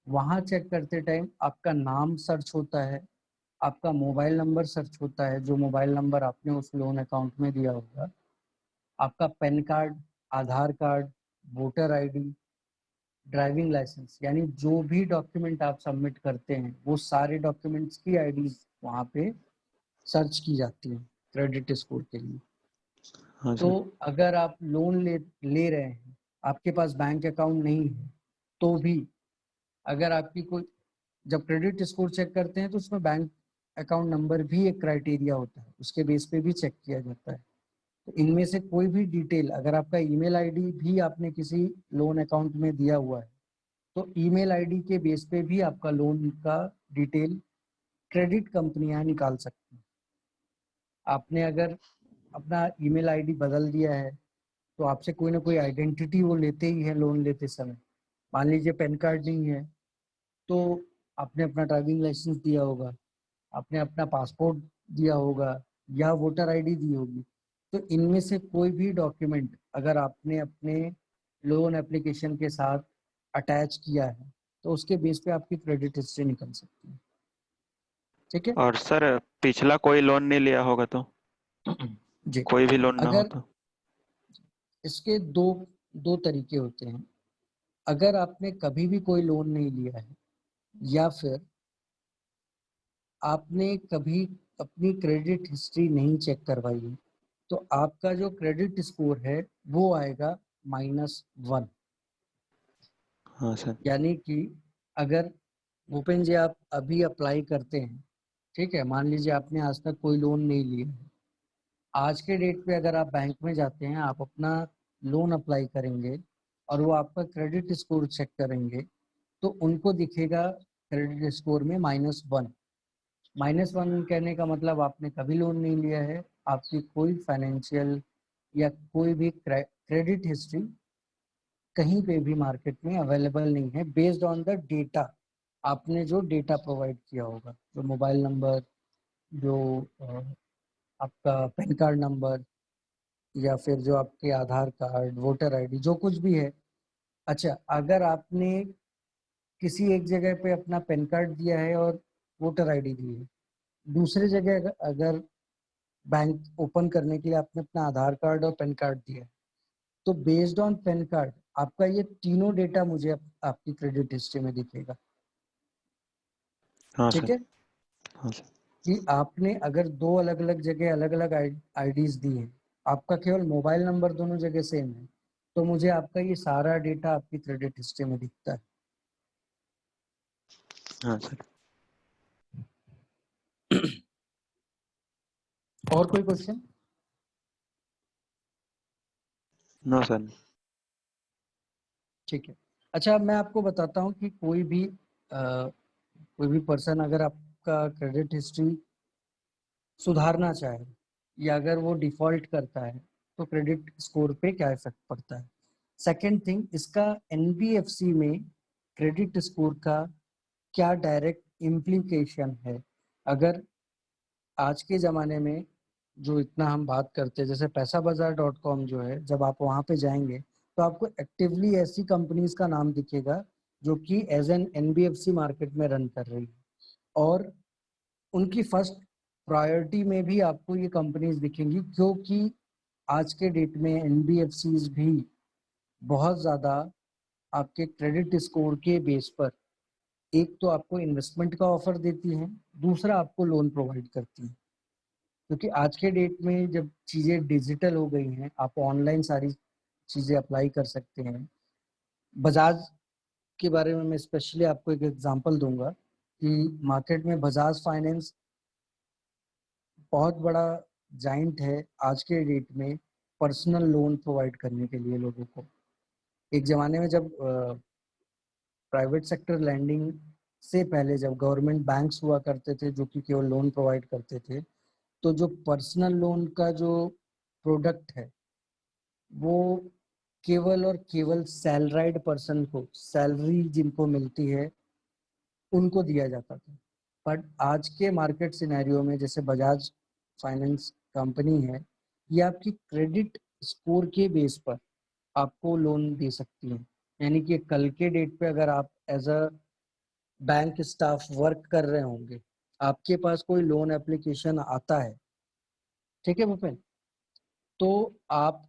वहाँ चेक करते टाइम आपका नाम सर्च होता है, आपका मोबाइल नंबर सर्च होता है, जो मोबाइल नंबर आपने उस लोन अकाउंट में दिया होगा, आपका PAN card, Aadhaar card, voter ID, driving licence, यानी जो भी डॉक्यूमेंट आप सबमिट करते हैं वो सारे डॉक्यूमेंट्स की आईडी वहाँ पे सर्च की जाती है क्रेडिट स्कोर के लिए। हाँ तो सर। अगर आप लोन ले रहे हैं, आपके पास बैंक अकाउंट नहीं है, तो भी अगर आपकी कोई, जब क्रेडिट स्कोर चेक करते हैं तो उसमें बैंक अकाउंट नंबर भी एक क्राइटेरिया होता है, उसके बेस पे भी चेक किया जाता है। तो इनमें से कोई भी डिटेल, अगर आपका ईमेल आईडी भी आपने किसी लोन अकाउंट में दिया हुआ है तो ईमेल आईडी के बेस पे भी आपका लोन का डिटेल क्रेडिट कंपनियां निकाल सकती हैं। आपने अगर अपना ईमेल आईडी बदल दिया है तो आपसे कोई ना कोई आइडेंटिटी वो लेते ही है लोन लेते समय। मान लीजिए पैन कार्ड नहीं है तो आपने अपना ड्राइविंग लाइसेंस दिया होगा, आपने अपना पासपोर्ट दिया होगा या वोटर आईडी दी होगी। तो इनमें से कोई भी डॉक्यूमेंट अगर आपने अपने लोन एप्लीकेशन के साथ अटैच किया है तो उसके बेस पे आपकी क्रेडिट हिस्ट्री निकल सकती है, ठीक है। और सर पिछला कोई लोन नहीं लिया होगा तो? जी, कोई भी लोन ना हो अगर तो? इसके दो दो तरीके होते हैं। अगर आपने कभी भी कोई लोन नहीं लिया है या फिर आपने कभी अपनी क्रेडिट हिस्ट्री नहीं चेक करवाई है तो आपका जो क्रेडिट स्कोर है वो आएगा -1। हाँ सर। यानी कि अगर भूपेन जी आप अभी अप्लाई करते हैं, ठीक है, मान लीजिए आपने आज तक कोई लोन नहीं लिया है, आज के डेट पे अगर आप बैंक में जाते हैं, आप अपना लोन अप्लाई करेंगे और वो आपका क्रेडिट स्कोर चेक करेंगे तो उनको दिखेगा क्रेडिट स्कोर में -1। -1 कहने का मतलब आपने कभी लोन नहीं लिया है, आपकी कोई फाइनेंशियल या कोई भी क्रेडिट हिस्ट्री कहीं पे भी मार्केट में अवेलेबल नहीं है बेस्ड ऑन द डेटा। आपने जो डेटा प्रोवाइड किया होगा, जो मोबाइल नंबर, जो आपका पैन कार्ड नंबर, या फिर जो आपके आधार कार्ड, वोटर आईडी, जो कुछ भी है। अच्छा, अगर आपने किसी एक जगह पे अपना पैन कार्ड दिया है और वोटर आईडी दी है, दूसरी जगह अगर बैंक ओपन करने के लिए आपने अपना आधार कार्ड और पैन कार्ड दिया है, तो बेस्ड ऑन पैन कार्ड आपका ये तीनों डेटा मुझे आपकी क्रेडिट हिस्ट्री में दिखेगा। हाँ ठीक सर। है, हाँ सर। कि आपने अगर दो अलग अलग जगह अलग अलग आईडीज दी हैं, आपका केवल मोबाइल नंबर दोनों जगह सेम है, तो मुझे आपका ये सारा डेटा आपकी क्रेडिट हिस्ट्री में दिखता है। हाँ सर। और कोई क्वेश्चन? No sir. ठीक है। अच्छा, अब मैं आपको बताता हूँ कि कोई भी पर्सन अगर आपका क्रेडिट हिस्ट्री सुधारना चाहे या अगर वो डिफॉल्ट करता है तो क्रेडिट स्कोर पे क्या इफेक्ट पड़ता है। सेकंड थिंग, इसका एनबीएफसी में क्रेडिट स्कोर का क्या डायरेक्ट इम्प्लीकेशन है। अगर आज के ज़माने में जो इतना हम बात करते हैं, जैसे पैसाबाजार.com जो है, जब आप वहाँ पे जाएंगे तो आपको एक्टिवली ऐसी कंपनीज का नाम दिखेगा जो कि एज एन एनबीएफसी मार्केट में रन कर रही है, और उनकी फर्स्ट प्रायोरिटी में भी आपको ये कंपनीज दिखेंगी, क्योंकि आज के डेट में एनबीएफसीज भी बहुत ज़्यादा आपके क्रेडिट स्कोर के बेस पर एक तो आपको इन्वेस्टमेंट का ऑफर देती हैं, दूसरा आपको लोन प्रोवाइड करती हैं। क्योंकि आज के डेट में जब चीज़ें डिजिटल हो गई हैं, आप ऑनलाइन सारी चीज़ें अप्लाई कर सकते हैं। बजाज के बारे में मैं स्पेशली आपको एक एग्जांपल दूंगा कि मार्केट में बजाज फाइनेंस बहुत बड़ा जाइंट है आज के डेट में पर्सनल लोन प्रोवाइड करने के लिए लोगों को। एक ज़माने में जब प्राइवेट सेक्टर लैंडिंग से पहले जब गवर्नमेंट बैंक्स हुआ करते थे जो कि केवल लोन प्रोवाइड करते थे, तो जो पर्सनल लोन का जो प्रोडक्ट है वो केवल और केवल सैलराइड पर्सन को, सैलरी जिनको मिलती है उनको दिया जाता था। बट आज के मार्केट सिनेरियो में जैसे बजाज फाइनेंस कंपनी है, ये आपकी क्रेडिट स्कोर के बेस पर आपको लोन दे सकती है। यानी कि कल के डेट पे अगर आप as a bank staff work कर रहे होंगे, आपके पास कोई लोन एप्लीकेशन आता है, ठीक है भूपेन, तो आप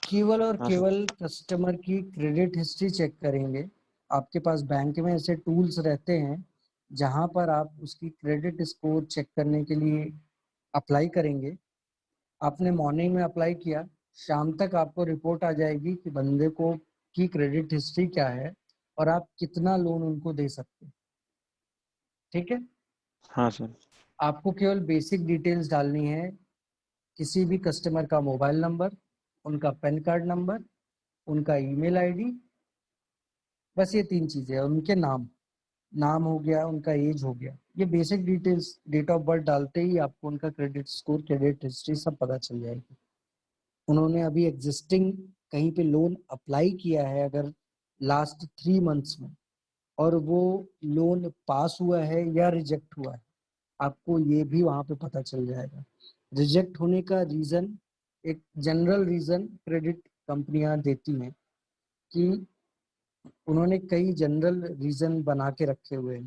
केवल और हाँ सर। केवल कस्टमर की क्रेडिट हिस्ट्री चेक करेंगे। आपके पास बैंक में ऐसे टूल्स रहते हैं जहां पर आप उसकी क्रेडिट स्कोर चेक करने के लिए अप्लाई करेंगे। आपने मॉर्निंग में अप्लाई किया, शाम तक आपको रिपोर्ट आ जाएगी कि बंदे को की क्रेडिट हिस्ट्री क्या है और आप कितना लोन उनको दे सकते हैं। ठीक है, हाँ सर। आपको केवल बेसिक डिटेल्स डालनी है, किसी भी कस्टमर का मोबाइल नंबर, उनका पैन कार्ड नंबर, उनका ईमेल आईडी, बस ये 3 चीजें, उनके नाम हो गया, उनका एज हो गया, ये basic details, date of birth डालते ही आपको उनका क्रेडिट स्कोर, क्रेडिट हिस्ट्री सब पता चल जाएगी। उन्होंने अभी एग्जिस्टिंग कहीं पे लोन अप्लाई किया है अगर लास्ट 3 मंथ्स में, और वो लोन पास हुआ है या रिजेक्ट हुआ है, आपको ये भी वहां पे पता चल जाएगा। रिजेक्ट होने का रीजन, एक जनरल रीजन क्रेडिट कंपनियां देती हैं कि उन्होंने कई जनरल रीजन बना के रखे हुए हैं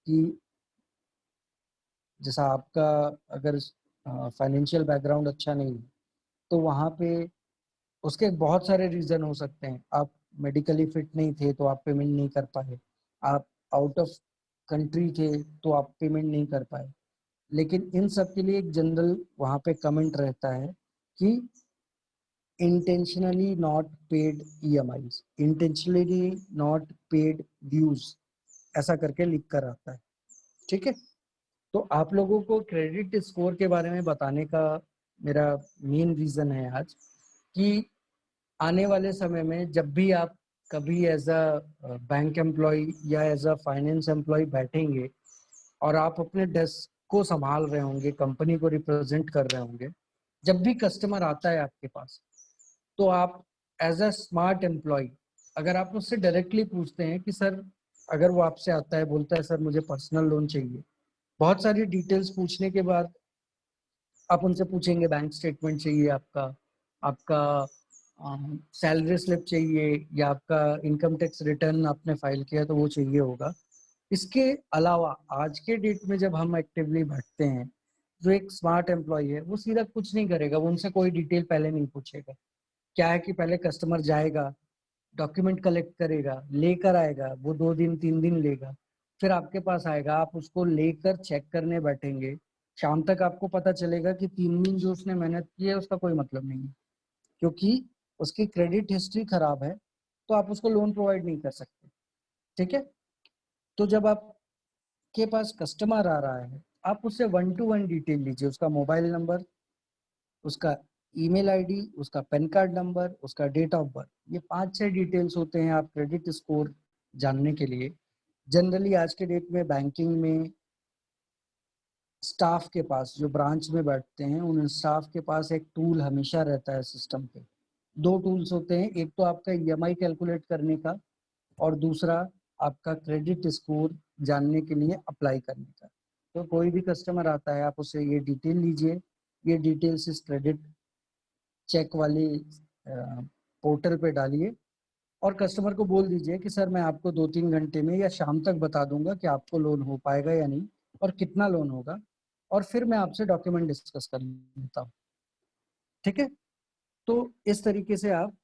कि जैसा आपका अगर फाइनेंशियल बैकग्राउंड अच्छा नहीं है तो वहाँ पे उसके बहुत सारे रीजन हो सकते हैं। आप मेडिकली फिट नहीं थे तो आप पेमेंट नहीं कर पाए, आप आउट ऑफ कंट्री थे तो आप पेमेंट नहीं कर पाए, लेकिन इन सब के लिए एक जनरल वहाँ पे कमेंट रहता है कि intentionally not paid EMIs, intentionally not paid dues, ऐसा करके लिख कर आता है। ठीक है, तो आप लोगों को क्रेडिट स्कोर के बारे में बताने का मेरा मेन रीजन है आज कि आने वाले समय में जब भी आप कभी एज अ बैंक एम्प्लॉय या एज अ फाइनेंस एम्प्लॉय बैठेंगे और आप अपने डेस्क को संभाल रहे होंगे, कंपनी को रिप्रेजेंट कर रहे होंगे, जब भी कस्टमर आता है आपके पास, तो आप एज अ स्मार्ट एम्प्लॉय अगर आप उससे डायरेक्टली पूछते हैं कि सर, अगर वो आपसे आता है बोलता है सर मुझे पर्सनल लोन चाहिए, बहुत सारी डिटेल्स पूछने के बाद आप उनसे पूछेंगे बैंक स्टेटमेंट चाहिए आपका, आपका सैलरी स्लिप चाहिए, या आपका इनकम टैक्स रिटर्न आपने फाइल किया तो वो चाहिए होगा। इसके अलावा आज के डेट में जब हम एक्टिवली बैठते हैं, जो एक स्मार्ट एम्प्लॉय है वो सीधा कुछ नहीं करेगा, वो उनसे कोई डिटेल पहले नहीं पूछेगा। क्या है कि पहले कस्टमर जाएगा, डॉक्यूमेंट कलेक्ट करेगा, लेकर आएगा, वो 2 दिन 3 दिन लेगा, फिर आपके पास आएगा, आप उसको लेकर चेक करने बैठेंगे, शाम तक आपको पता चलेगा कि 3 दिन जो उसने मेहनत की है उसका कोई मतलब नहीं है, क्योंकि उसकी क्रेडिट हिस्ट्री खराब है, तो आप उसको लोन प्रोवाइड नहीं कर सकते। ठीक है, तो जब आपके पास कस्टमर आ रहा है, आप उससे 1 to 1 डिटेल लीजिए, उसका मोबाइल नंबर, उसका ईमेल आईडी, उसका पैन कार्ड नंबर, उसका डेट ऑफ बर्थ, ये 5-6 डिटेल्स होते हैं आप क्रेडिट स्कोर जानने के लिए। जनरली आज के डेट में बैंकिंग में स्टाफ के पास, जो ब्रांच में बैठते हैं, उन स्टाफ के पास एक टूल हमेशा रहता है सिस्टम पे। 2 टूल्स होते हैं, एक तो आपका EMI कैलकुलेट करने का और दूसरा आपका क्रेडिट स्कोर जानने के लिए अप्लाई करने का। तो कोई भी कस्टमर आता है, आप उससे ये डिटेल लीजिए, ये डिटेल्स इस क्रेडिट चेक वाली पोर्टल पे डालिए और कस्टमर को बोल दीजिए कि सर मैं आपको 2-3 घंटे में या शाम तक बता दूंगा कि आपको लोन हो पाएगा या नहीं और कितना लोन होगा, और फिर मैं आपसे डॉक्यूमेंट डिस्कस कर लेता हूँ। ठीक है, तो इस तरीके से आप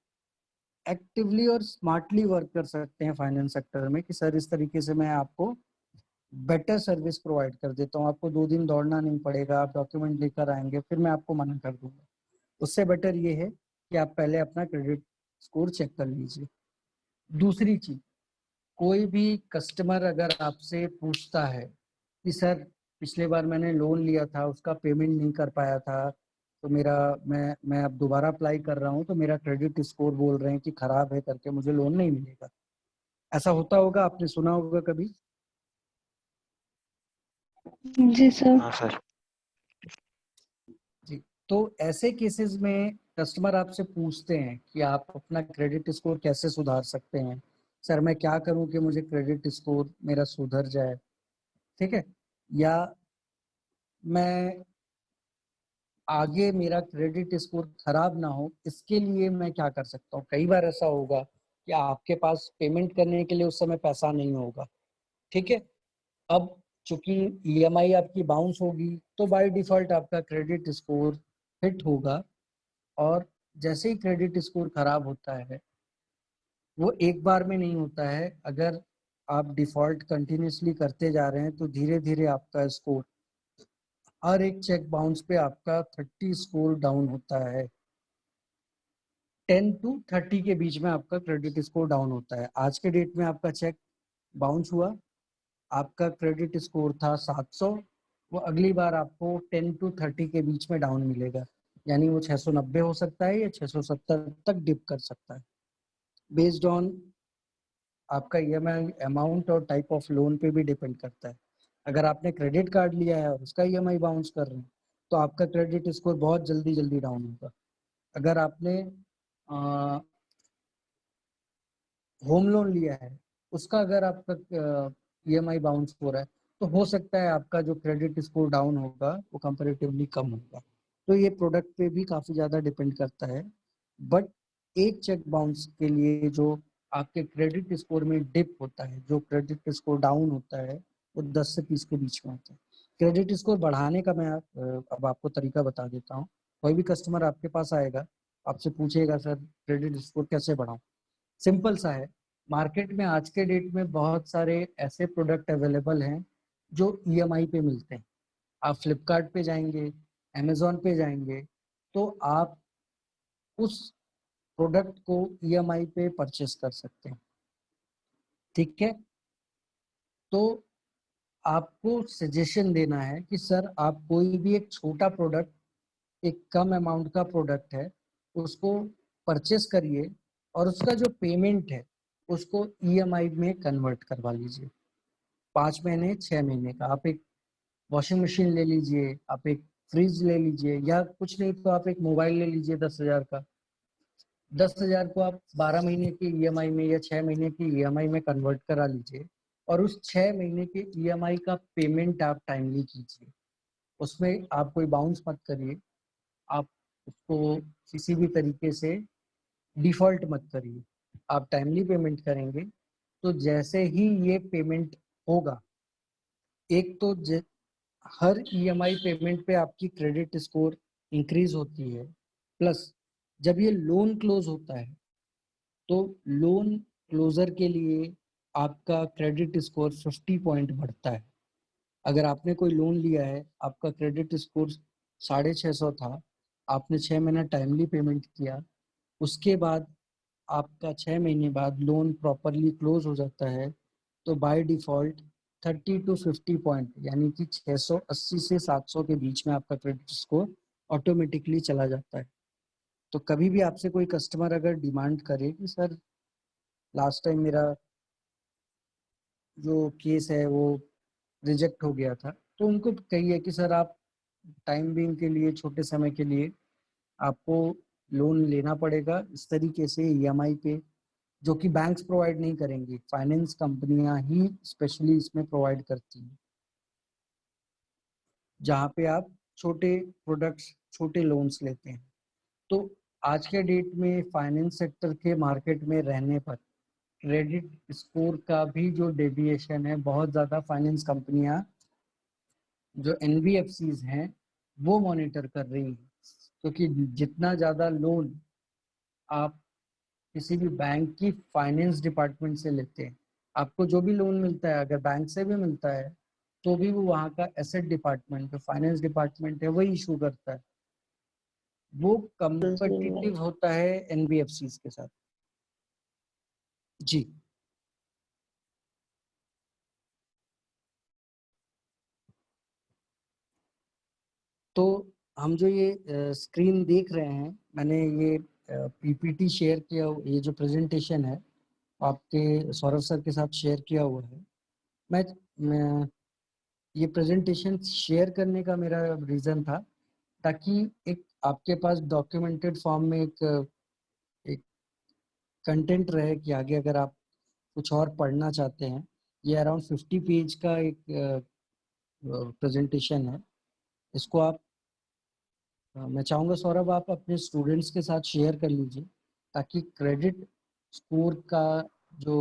एक्टिवली और स्मार्टली वर्क कर सकते हैं फाइनेंस सेक्टर में कि सर इस तरीके से मैं आपको बेटर सर्विस प्रोवाइड कर देता हूँ, आपको 2 दिन दौड़ना नहीं पड़ेगा, आप डॉक्यूमेंट लेकर आएंगे, फिर मैं आपको मना कर दूंगा। उससे बेटर ये है कि आप पहले अपना क्रेडिट स्कोर चेक कर लीजिए। दूसरी चीज, कोई भी कस्टमर अगर आपसे पूछता है कि सर पिछले बार मैंने लोन लिया था, उसका पेमेंट नहीं कर पाया था, तो मेरा मैं अब दोबारा अप्लाई कर रहा हूँ, तो मेरा क्रेडिट स्कोर बोल रहे हैं कि खराब है करके मुझे लोन नहीं मिलेगा, ऐसा होता होगा, आपने सुना होगा कभी? जी सर। हाँ सर। जी, तो ऐसे केसेस में कस्टमर आपसे पूछते हैं कि आप अपना क्रेडिट स्कोर कैसे सुधार सकते हैं, सर मैं क्या करूं कि मुझे क्रेडिट स्कोर मेरा सुधर जाए। ठीक है, या मैं आगे मेरा क्रेडिट स्कोर खराब ना हो, इसके लिए मैं क्या कर सकता हूँ। कई बार ऐसा होगा कि आपके पास पेमेंट करने के लिए उस समय पैसा नहीं होगा। ठीक है, अब चूंकि EMI आपकी बाउंस होगी तो बाय डिफॉल्ट आपका क्रेडिट स्कोर हिट होगा, और जैसे ही क्रेडिट स्कोर खराब होता है, वो एक बार में नहीं होता है, अगर आप डिफॉल्ट कंटिन्यूसली करते जा रहे हैं तो धीरे धीरे आपका स्कोर, हर एक चेक बाउंस पे आपका 30 स्कोर डाउन होता है। 10 to 30 के बीच में आपका क्रेडिट स्कोर डाउन होता है। आज के डेट में आपका चेक बाउंस हुआ, आपका क्रेडिट स्कोर था 700, वो अगली बार आपको 10 to 30 के बीच में डाउन मिलेगा, यानी वो 690 हो सकता है या 670 तक डिप कर सकता है, बेस्ड ऑन आपका EMI अमाउंट और टाइप ऑफ लोन पे भी डिपेंड करता है। अगर आपने क्रेडिट कार्ड लिया है और उसका EMI बाउंस कर रहे हैं तो आपका क्रेडिट स्कोर बहुत जल्दी जल्दी डाउन होगा। अगर आपने होम लोन लिया है, उसका अगर आपका EMI बाउंस हो रहा है, तो हो सकता है आपका जो क्रेडिट स्कोर डाउन होगा वो कंपैरेटिवली कम होगा। तो ये प्रोडक्ट पे भी काफ़ी ज़्यादा डिपेंड करता है, बट एक चेक बाउंस के लिए जो आपके क्रेडिट स्कोर में डिप होता है, जो क्रेडिट स्कोर डाउन होता है, वो 10 से 30 के बीच में होता है। क्रेडिट स्कोर बढ़ाने का मैं अब आपको तरीका बता देता हूँ। कोई भी कस्टमर आपके पास आएगा, आपसे पूछेगा सर क्रेडिट स्कोर कैसे बढ़ाऊं, सिंपल सा है। मार्केट में आज के डेट में बहुत सारे ऐसे प्रोडक्ट अवेलेबल हैं जो EMI पे मिलते हैं। आप फ्लिपकार्ट पे जाएंगे, अमेजोन पे जाएंगे, तो आप उस प्रोडक्ट को ईएमआई पे परचेस कर सकते हैं। ठीक है, तो आपको सजेशन देना है कि सर आप कोई भी एक छोटा प्रोडक्ट, एक कम अमाउंट का प्रोडक्ट है, उसको परचेस करिए और उसका जो पेमेंट है उसको ईएमआई में कन्वर्ट करवा लीजिए। 5 महीने 6 महीने का आप एक वॉशिंग मशीन ले लीजिए, आप एक फ्रिज ले लीजिए, या कुछ नहीं तो आप एक मोबाइल ले लीजिए 10,000 का। 10,000 को आप 12 महीने की ईएमआई में या 6 महीने की ईएमआई में कन्वर्ट करा लीजिए और उस 6 महीने के ईएमआई का पेमेंट आप टाइमली कीजिए। उसमें आप कोई बाउंस मत करिए, आप उसको किसी भी तरीके से डिफॉल्ट मत करिए। आप टाइमली पेमेंट करेंगे तो जैसे ही ये पेमेंट होगा, एक तो हर ईएमआई पेमेंट पे आपकी क्रेडिट स्कोर इंक्रीज होती है, प्लस जब ये लोन क्लोज होता है तो लोन क्लोजर के लिए आपका क्रेडिट स्कोर 50 पॉइंट बढ़ता है। अगर आपने कोई लोन लिया है, आपका क्रेडिट स्कोर 650 था, आपने 6 महीना टाइमली पेमेंट किया, उसके बाद आपका 6 महीने बाद लोन प्रॉपरली क्लोज हो जाता है, तो बाय डिफॉल्ट 30 टू 50 पॉइंट यानी कि 680 से 700 के बीच में आपका क्रेडिट स्कोर ऑटोमेटिकली चला जाता है। तो कभी भी आपसे कोई कस्टमर अगर डिमांड करे कि सर लास्ट टाइम मेरा जो केस है वो रिजेक्ट हो गया था, तो उनको कहिए कि सर आप टाइम बीइंग के लिए, छोटे समय के लिए आपको लोन लेना पड़ेगा इस तरीके से ईएमआई पे, जो कि बैंक्स प्रोवाइड नहीं करेंगी, फाइनेंस कंपनियां ही स्पेशली इसमें प्रोवाइड करती हैं, जहाँ पे आप छोटे प्रोडक्ट्स, छोटे लोन्स लेते हैं। तो आज के डेट में फाइनेंस सेक्टर के मार्केट में रहने पर क्रेडिट स्कोर का भी जो डेविएशन है, बहुत ज़्यादा फाइनेंस कंपनियां जो एनबीएफसीज हैं वो मॉनिटर कर रही हैं, क्योंकि जितना ज़्यादा लोन आप किसी भी बैंक की फाइनेंस डिपार्टमेंट से लेते हैं, आपको जो भी लोन मिलता है अगर बैंक से भी मिलता है तो भी वो वहाँ का एसेट डिपार्टमेंट, जो फाइनेंस डिपार्टमेंट है, वही इशू करता है। वो कम्पिटिटिव होता है एनबीएफसीज के साथ। जी, तो हम जो ये स्क्रीन देख रहे हैं, मैंने ये पीपीटी शेयर किया, ये जो प्रेजेंटेशन है आपके सौरभ सर के साथ शेयर किया हुआ है। मैं ये प्रेजेंटेशन शेयर करने का मेरा रीज़न था ताकि एक आपके पास डॉक्यूमेंटेड फॉर्म में एक कंटेंट रहे कि आगे अगर आप कुछ और पढ़ना चाहते हैं। ये अराउंड 50 पेज का एक प्रेजेंटेशन है। इसको आप मैं चाहूँगा सौरभ आप अपने स्टूडेंट्स के साथ शेयर कर लीजिए, ताकि क्रेडिट स्कोर का जो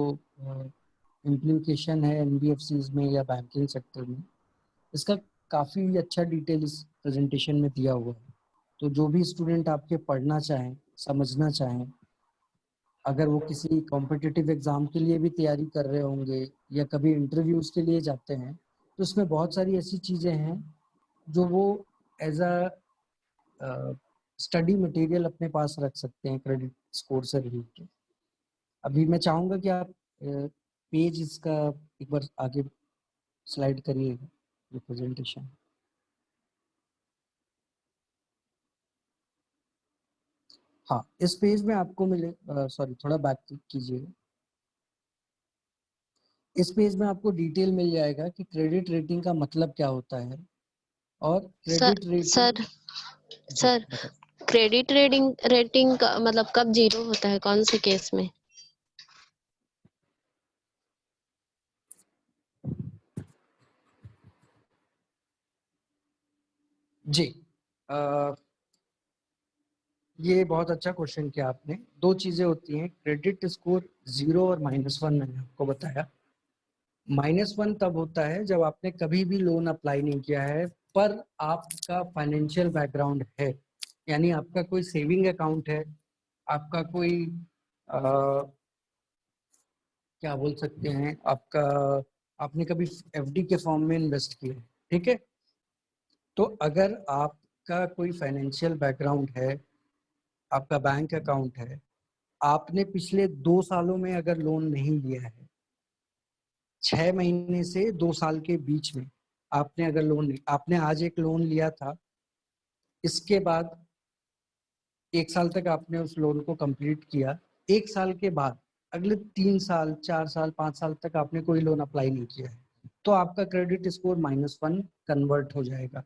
इम्प्लीकेशन है एनबीएफसीज में या बैंकिंग सेक्टर में, इसका काफ़ी अच्छा डिटेल इस प्रेजेंटेशन में दिया हुआ है। तो जो भी स्टूडेंट आपके पढ़ना चाहें, समझना चाहें, अगर वो किसी कॉम्पिटिटिव एग्ज़ाम के लिए भी तैयारी कर रहे होंगे या कभी इंटरव्यूज़ के लिए जाते हैं, तो इसमें बहुत सारी ऐसी चीज़ें हैं जो वो एज अ स्टडी मटेरियल अपने पास रख सकते हैं क्रेडिट स्कोर से रिलेटेड। अभी मैं चाहूँगा कि आप पेज इसका एक बार आगे स्लाइड करिएगा, ये प्रेजेंटेशन। हाँ, इस पेज में आपको मिले, सॉरी थोड़ा बैक कीजिएगा। इस पेज में आपको डिटेल मिल जाएगा कि क्रेडिट रेटिंग का मतलब क्या होता है और क्रेडिट रेटिंग। सर सर बताइए। क्रेडिट रेटिंग रेटिंग का मतलब कब जीरो होता है, कौन से केस में? जी, ये बहुत अच्छा क्वेश्चन किया आपने। दो चीजें होती हैं, क्रेडिट स्कोर 0 और -1 मैंने आपको बताया। -1 तब होता है जब आपने कभी भी लोन अप्लाई नहीं किया है, पर आपका फाइनेंशियल बैकग्राउंड है, यानी आपका कोई सेविंग अकाउंट है, आपका कोई क्या बोल सकते हैं, आपका आपने कभी एफडी के फॉर्म में इन्वेस्ट किया है, ठीक है। तो अगर आपका कोई फाइनेंशियल बैकग्राउंड है, आपका बैंक अकाउंट है, आपने पिछले 2 सालों में अगर लोन नहीं लिया है, 6 महीने से 2 साल के बीच में आपने अगर आपने आज एक लोन लिया था, इसके बाद 1 साल तक आपने उस लोन को कंप्लीट किया, 1 साल के बाद अगले 3 साल, 4 साल, 5 साल तक आपने कोई लोन अप्लाई नहीं किया है, तो आपका क्रेडिट स्कोर -1 कन्वर्ट हो जाएगा।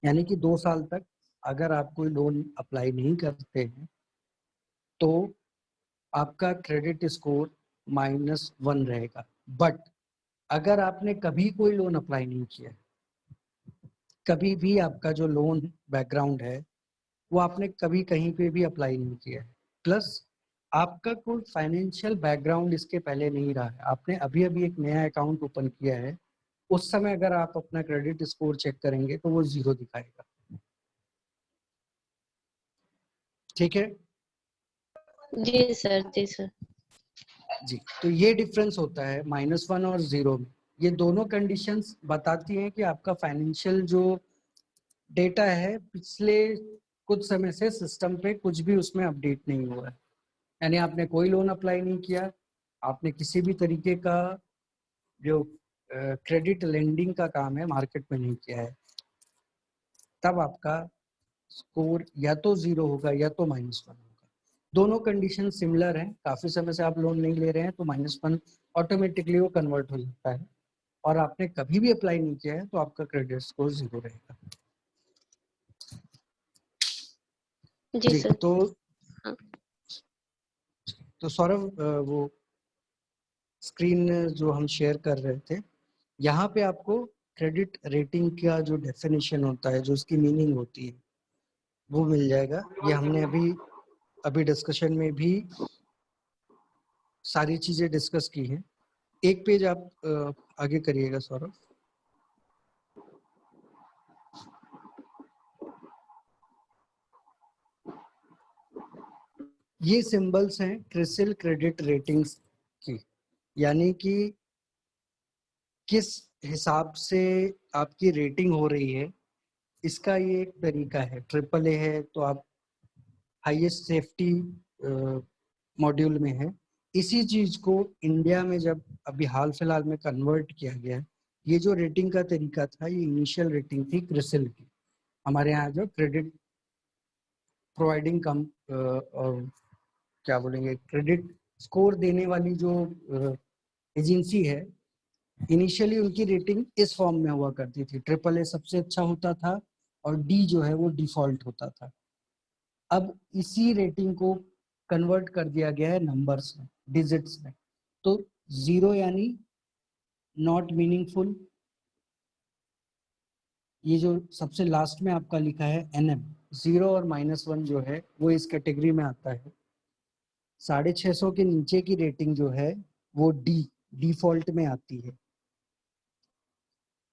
यानी कि 2 साल तक अगर आप कोई लोन अप्लाई नहीं करते हैं तो आपका क्रेडिट स्कोर -1 रहेगा। बट अगर आपने कभी कोई लोन अप्लाई नहीं किया, कभी भी आपका जो लोन बैकग्राउंड है वो आपने कभी कहीं पे भी अप्लाई नहीं किया है, प्लस आपका कोई फाइनेंशियल बैकग्राउंड इसके पहले नहीं रहा है, आपने अभी अभी एक नया अकाउंट ओपन किया है, उस समय अगर आप अपना क्रेडिट स्कोर चेक करेंगे तो वो 0 दिखाएगा। ठीक है जी सर, जी सर। जी। तो ये डिफरेंस होता है -1 और 0 में। ये दोनों कंडीशंस बताती हैं कि आपका फाइनेंशियल जो डेटा है पिछले कुछ समय से सिस्टम पे कुछ भी उसमें अपडेट नहीं हुआ है, यानी आपने कोई लोन अप्लाई नहीं किया, आपने किसी भी तरीके का जो क्रेडिट लेंडिंग का काम है मार्केट में नहीं किया है, तब आपका स्कोर या तो 0 होगा या तो -1 होगा। दोनों कंडीशन सिमिलर हैं, काफी समय से आप लोन नहीं ले रहे हैं तो -1 ऑटोमेटिकली वो कन्वर्ट हो जाता है, और आपने कभी भी अप्लाई नहीं किया है तो आपका क्रेडिट स्कोर 0 रहेगा। जी जी। सर। हाँ। तो सौरभ, वो स्क्रीन जो हम शेयर कर रहे थे, यहाँ पे आपको क्रेडिट रेटिंग का जो डेफिनेशन होता है, जो उसकी मीनिंग होती है, वो मिल जाएगा। ये हमने अभी डिस्कशन में भी सारी चीजें डिस्कस की हैं। एक पेज आप आगे करिएगा सौरभ। ये सिंबल्स हैं क्रिसिल क्रेडिट रेटिंग्स की, यानी कि किस हिसाब से आपकी रेटिंग हो रही है, इसका ये एक तरीका है। AAA है तो आप हाईएस्ट सेफ्टी मॉड्यूल में है। इसी चीज को इंडिया में जब अभी हाल फिलहाल में कन्वर्ट किया गया, ये जो रेटिंग का तरीका था, ये इनिशियल रेटिंग थी क्रिसिल की। हमारे यहाँ जो क्रेडिट प्रोवाइडिंग कम क्या बोलेंगे, क्रेडिट स्कोर देने वाली जो एजेंसी है, इनिशियली उनकी रेटिंग इस फॉर्म में हुआ करती थी। AAA सबसे अच्छा होता था और D जो है वो डिफॉल्ट होता था। अब इसी रेटिंग को कन्वर्ट कर दिया गया है नंबर्स में, डिजिट्स में। तो 0 यानी नॉट मीनिंगफुल, ये जो सबसे लास्ट में आपका लिखा है NM, 0 और -1 जो है वो इस कैटेगरी में आता है। 650 के नीचे की रेटिंग जो है वो D डिफॉल्ट में आती है।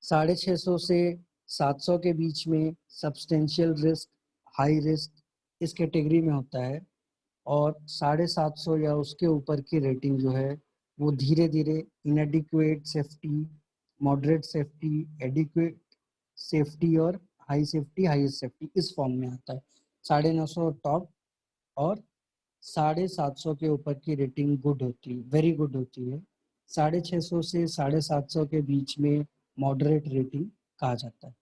650 से 700 के बीच में सब्सटेंशियल रिस्क, हाई रिस्क इस कैटेगरी में होता है, और 750 या उसके ऊपर की रेटिंग जो है वो धीरे धीरे इनएडिक्वेट safety, moderate safety, adequate safety और हाई सेफ्टी, हाईएस्ट सेफ्टी इस फॉर्म में आता है। 950 टॉप और 750 के ऊपर की रेटिंग गुड होती है, वेरी गुड होती है। 650 से 750 के बीच में मॉडरेट रेटिंग कहा जाता है।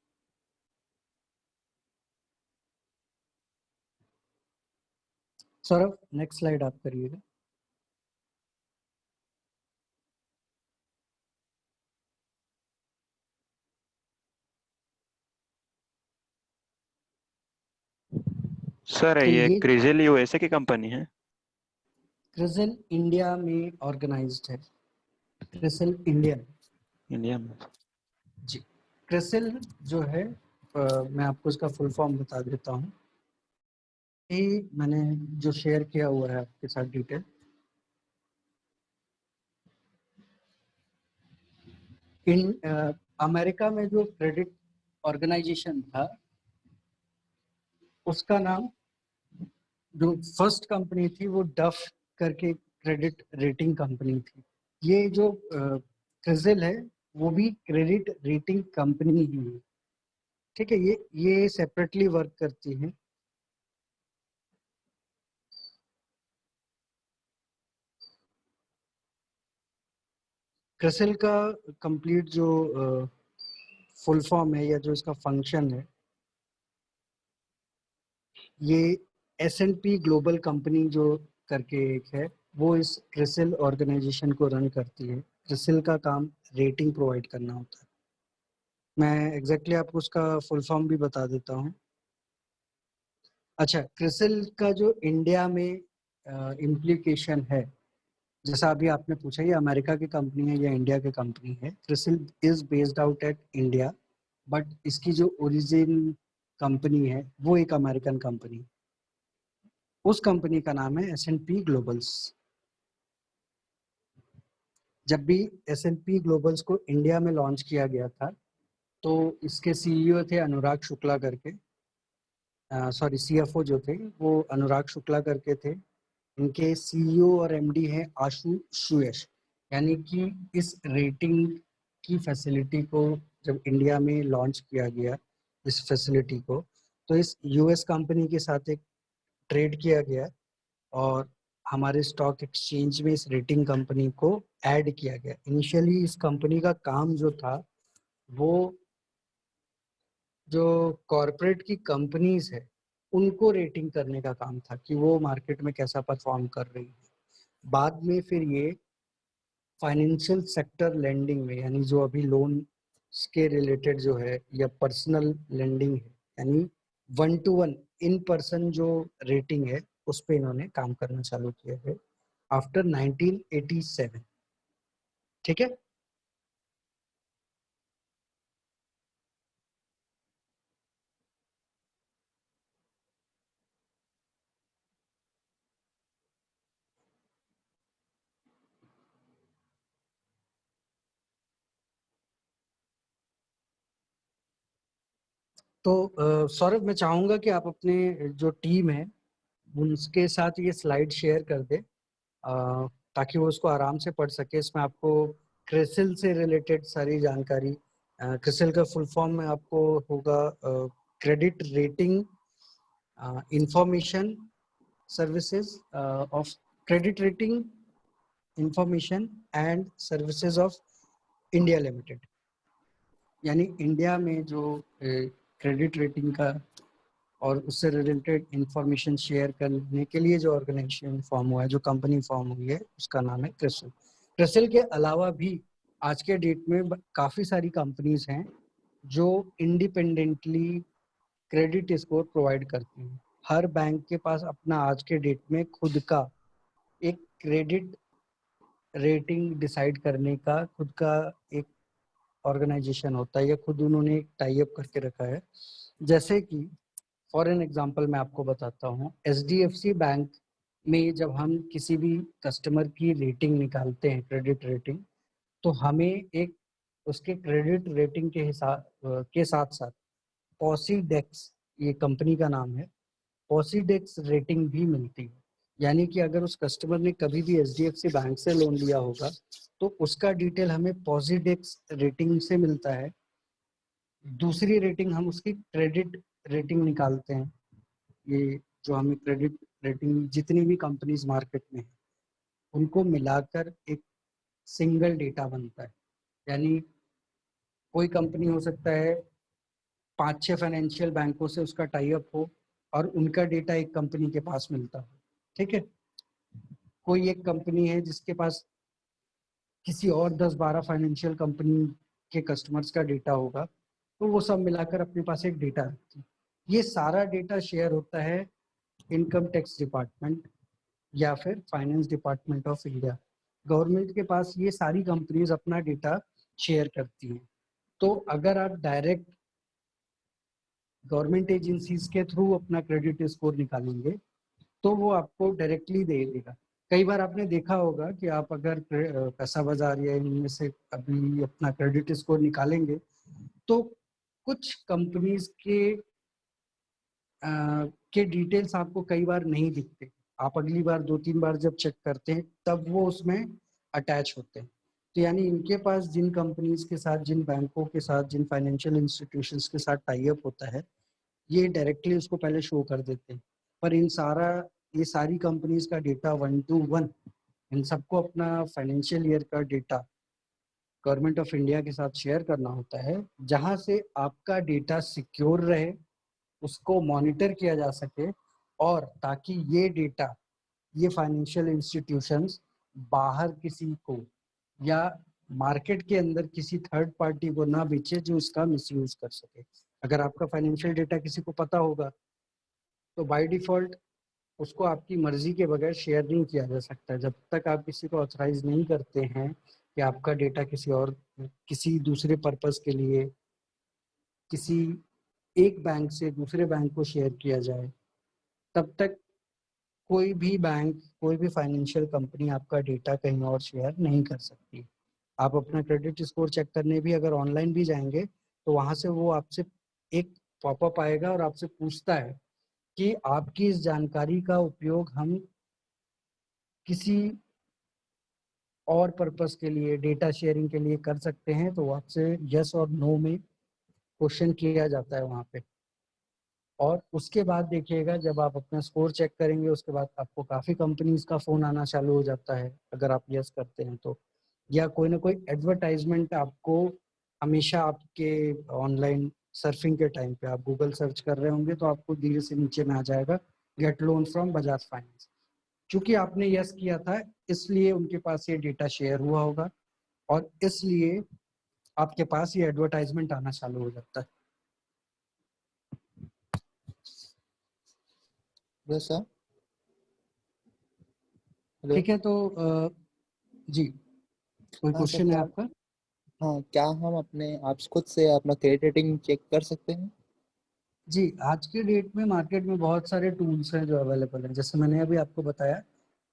सौरभ, नेक्स्ट स्लाइड आप करिएगा। सर तो ये ये क्रिजिल यूएसए की कंपनी है? क्रिसिल इंडिया में ऑर्गेनाइज्ड है। क्रिसिल इंडिया इंडिया में? जी। क्रिसिल जो है, मैं आपको इसका फुल फॉर्म बता देता हूँ। ये मैंने जो शेयर किया हुआ है आपके साथ डिटेल, अमेरिका में जो क्रेडिट ऑर्गेनाइजेशन था, उसका नाम, जो फर्स्ट कंपनी थी वो डफ करके क्रेडिट रेटिंग कंपनी थी। ये जो क्रिसिल है वो भी क्रेडिट रेटिंग कंपनी ही है। ठीक है, ये सेपरेटली वर्क करती हैं। क्रिसिल का कंप्लीट जो फुल फॉर्म है या जो इसका फंक्शन है, ये S&P ग्लोबल कंपनी जो करके एक है, वो इस क्रिसिल ऑर्गेनाइजेशन को रन करती है। क्रिसिल का काम रेटिंग प्रोवाइड करना होता है। मैं एग्जैक्टली आपको उसका फुल फॉर्म भी बता देता हूँ। अच्छा, क्रिसिल का जो इंडिया में इम्प्लीकेशन है, जैसा अभी आपने पूछा ये अमेरिका की कंपनी है या इंडिया की कंपनी है। CRISIL is based out at India, but इसकी जो ओरिजिन कंपनी है वो एक अमेरिकन कंपनी, उस कंपनी का नाम है S&P ग्लोबल्स। जब भी S&P ग्लोबल्स को इंडिया में लॉन्च किया गया था, तो इसके CEO थे अनुराग शुक्ला करके, सॉरी CFO जो थे वो अनुराग शुक्ला करके थे। इनके CEO और MD हैं आशु सुयश। यानी कि इस रेटिंग की फैसिलिटी को जब इंडिया में लॉन्च किया गया, इस फैसिलिटी को, तो इस US कंपनी के साथ एक ट्रेड किया गया और हमारे स्टॉक एक्सचेंज में इस रेटिंग कंपनी को ऐड किया गया। इनिशियली इस कंपनी का काम जो था, वो जो कॉरपोरेट की कंपनीज है उनको रेटिंग करने का काम था कि वो मार्केट में कैसा परफॉर्म कर रही है। बाद में फिर ये फाइनेंशियल सेक्टर लेंडिंग में, यानी जो अभी लोन के रिलेटेड जो है या पर्सनल लेंडिंग है, यानी 1-to-1 इन पर्सन जो रेटिंग है, उस पे इन्होंने काम करना चालू किया है आफ्टर 1987। ठीक है, तो सौरभ, मैं चाहूंगा कि आप अपने जो टीम है उनके साथ ये स्लाइड शेयर कर दे, ताकि वो उसको आराम से पढ़ सके। इसमें आपको क्रिसिल से रिलेटेड सारी जानकारी, क्रिसिल का फुल फॉर्म में आपको होगा credit rating information services of credit rating information and services of India limited. यानी इंडिया में जो क्रेडिट रेटिंग का और उससे रिलेटेड इंफॉर्मेशन शेयर करने के लिए जो ऑर्गेनाइजेशन फॉर्म हुआ है, जो कंपनी फॉर्म हुई है, उसका नाम है क्रिसिल। क्रिसिल के अलावा भी आज के डेट में काफ़ी सारी कंपनीज हैं जो इंडिपेंडेंटली क्रेडिट स्कोर प्रोवाइड करती हैं। हर बैंक के पास अपना आज के डेट में खुद का एक क्रेडिट रेटिंग डिसाइड करने का खुद का एक ऑर्गेनाइजेशन होता है, या खुद उन्होंने एक टाई अप करके रखा है। जैसे कि फॉर एन एग्जांपल मैं आपको बताता हूँ, HDFC बैंक में जब हम किसी भी कस्टमर की रेटिंग निकालते हैं, क्रेडिट रेटिंग, तो हमें एक उसके क्रेडिट रेटिंग के हिसाब के साथ साथ पॉसीडेक्स, ये कंपनी का नाम है, पॉसीडेक्स रेटिंग भी मिलती है। यानी कि अगर उस कस्टमर ने कभी भी HDFC बैंक से लोन लिया होगा, तो उसका डिटेल हमें पॉसीडेक्स रेटिंग से मिलता है। दूसरी रेटिंग हम उसकी क्रेडिट रेटिंग निकालते हैं। ये जो हमें क्रेडिट रेटिंग जितनी भी कंपनीज मार्केट में है, उनको मिलाकर एक सिंगल डेटा बनता है। यानी कोई कंपनी हो सकता है 5-6 फाइनेंशियल बैंकों से उसका टाई अप हो और उनका डेटा एक कंपनी के पास मिलता हो। ठीक है, कोई एक कंपनी है जिसके पास किसी और 10-12 फाइनेंशियल कंपनी के कस्टमर्स का डेटा होगा, तो वो सब मिलाकर अपने पास एक डेटा रखती है। ये सारा डेटा शेयर होता है इनकम टैक्स डिपार्टमेंट या फिर finance department of India. Government के पास ये सारी कंपनीज अपना डेटा शेयर करती हैं। तो अगर आप डायरेक्ट गवर्नमेंट एजेंसीज के थ्रू अपना क्रेडिट स्कोर निकालेंगे, तो वो आपको डायरेक्टली दे देगा। कई बार आपने देखा होगा कि आप अगर पैसा बाजार या इनमें से अभी अपना क्रेडिट स्कोर निकालेंगे, तो कुछ कंपनीज के डिटेल्स आपको कई बार नहीं दिखते। आप अगली बार 2-3 बार जब चेक करते हैं, तब वो उसमें अटैच होते हैं। तो यानी इनके पास जिन कंपनीज के साथ, जिन बैंकों के साथ, जिन फाइनेंशियल इंस्टीट्यूशंस के साथ टाई अप होता है, ये डायरेक्टली उसको पहले शो कर देते हैं। पर ये सारी कंपनीज का डेटा 1 to 1, इन सबको अपना फाइनेंशियल ईयर का डेटा गवर्नमेंट ऑफ इंडिया के साथ शेयर करना होता है, जहां से आपका डेटा सिक्योर रहे, उसको मॉनिटर किया जा सके, और ताकि ये डेटा, ये फाइनेंशियल इंस्टीट्यूशंस बाहर किसी को या मार्केट के अंदर किसी थर्ड पार्टी को ना बेचे जो इसका मिसयूज कर सके। अगर आपका फाइनेंशियल डेटा किसी को पता होगा तो बाय डिफॉल्ट उसको आपकी मर्जी के बगैर शेयर नहीं किया जा सकता। जब तक आप किसी को ऑथराइज नहीं करते हैं कि आपका डेटा किसी दूसरे पर्पस के लिए किसी एक बैंक से दूसरे बैंक को शेयर किया जाए, तब तक कोई भी बैंक, कोई भी फाइनेंशियल कंपनी आपका डेटा कहीं और शेयर नहीं कर सकती। आप अपना क्रेडिट स्कोर चेक करने भी अगर ऑनलाइन भी जाएंगे तो वहां से वो आपसे एक पॉपअप आएगा और आपसे पूछता है कि आपकी इस जानकारी का उपयोग हम किसी और पर्पस के लिए, डेटा शेयरिंग के लिए कर सकते हैं। तो आपसे यस और नो में क्वेश्चन किया जाता है वहाँ पे। और उसके बाद देखिएगा, जब आप अपना स्कोर चेक करेंगे उसके बाद आपको काफ़ी कंपनीज का फ़ोन आना चालू हो जाता है अगर आप यस करते हैं तो, या कोई ना कोई एडवर्टाइजमेंट आपको हमेशा आपके ऑनलाइन सर्फिंग के टाइम पे, आप गूगल सर्च कर रहे होंगे तो आपको धीरे से नीचे में आ जाएगा gate loan from Bajaj finance. चूंकि आपने यस किया था इसलिए उनके पास ये डेटा शेयर हुआ होगा और इसलिए आपके पास ये एडवर्टाइजमेंट आना चालू हो जाता है। Hello sir. हेलो। ठीक है, तो जी कोई हाँ सर, क्वेश्चन है क्या आपका? हाँ, क्या हम अपने आप खुद से अपना क्रेडिट रेटिंग चेक कर सकते हैं? जी, आज के डेट में मार्केट में बहुत सारे टूल्स हैं जो अवेलेबल हैं। जैसे मैंने अभी आपको बताया,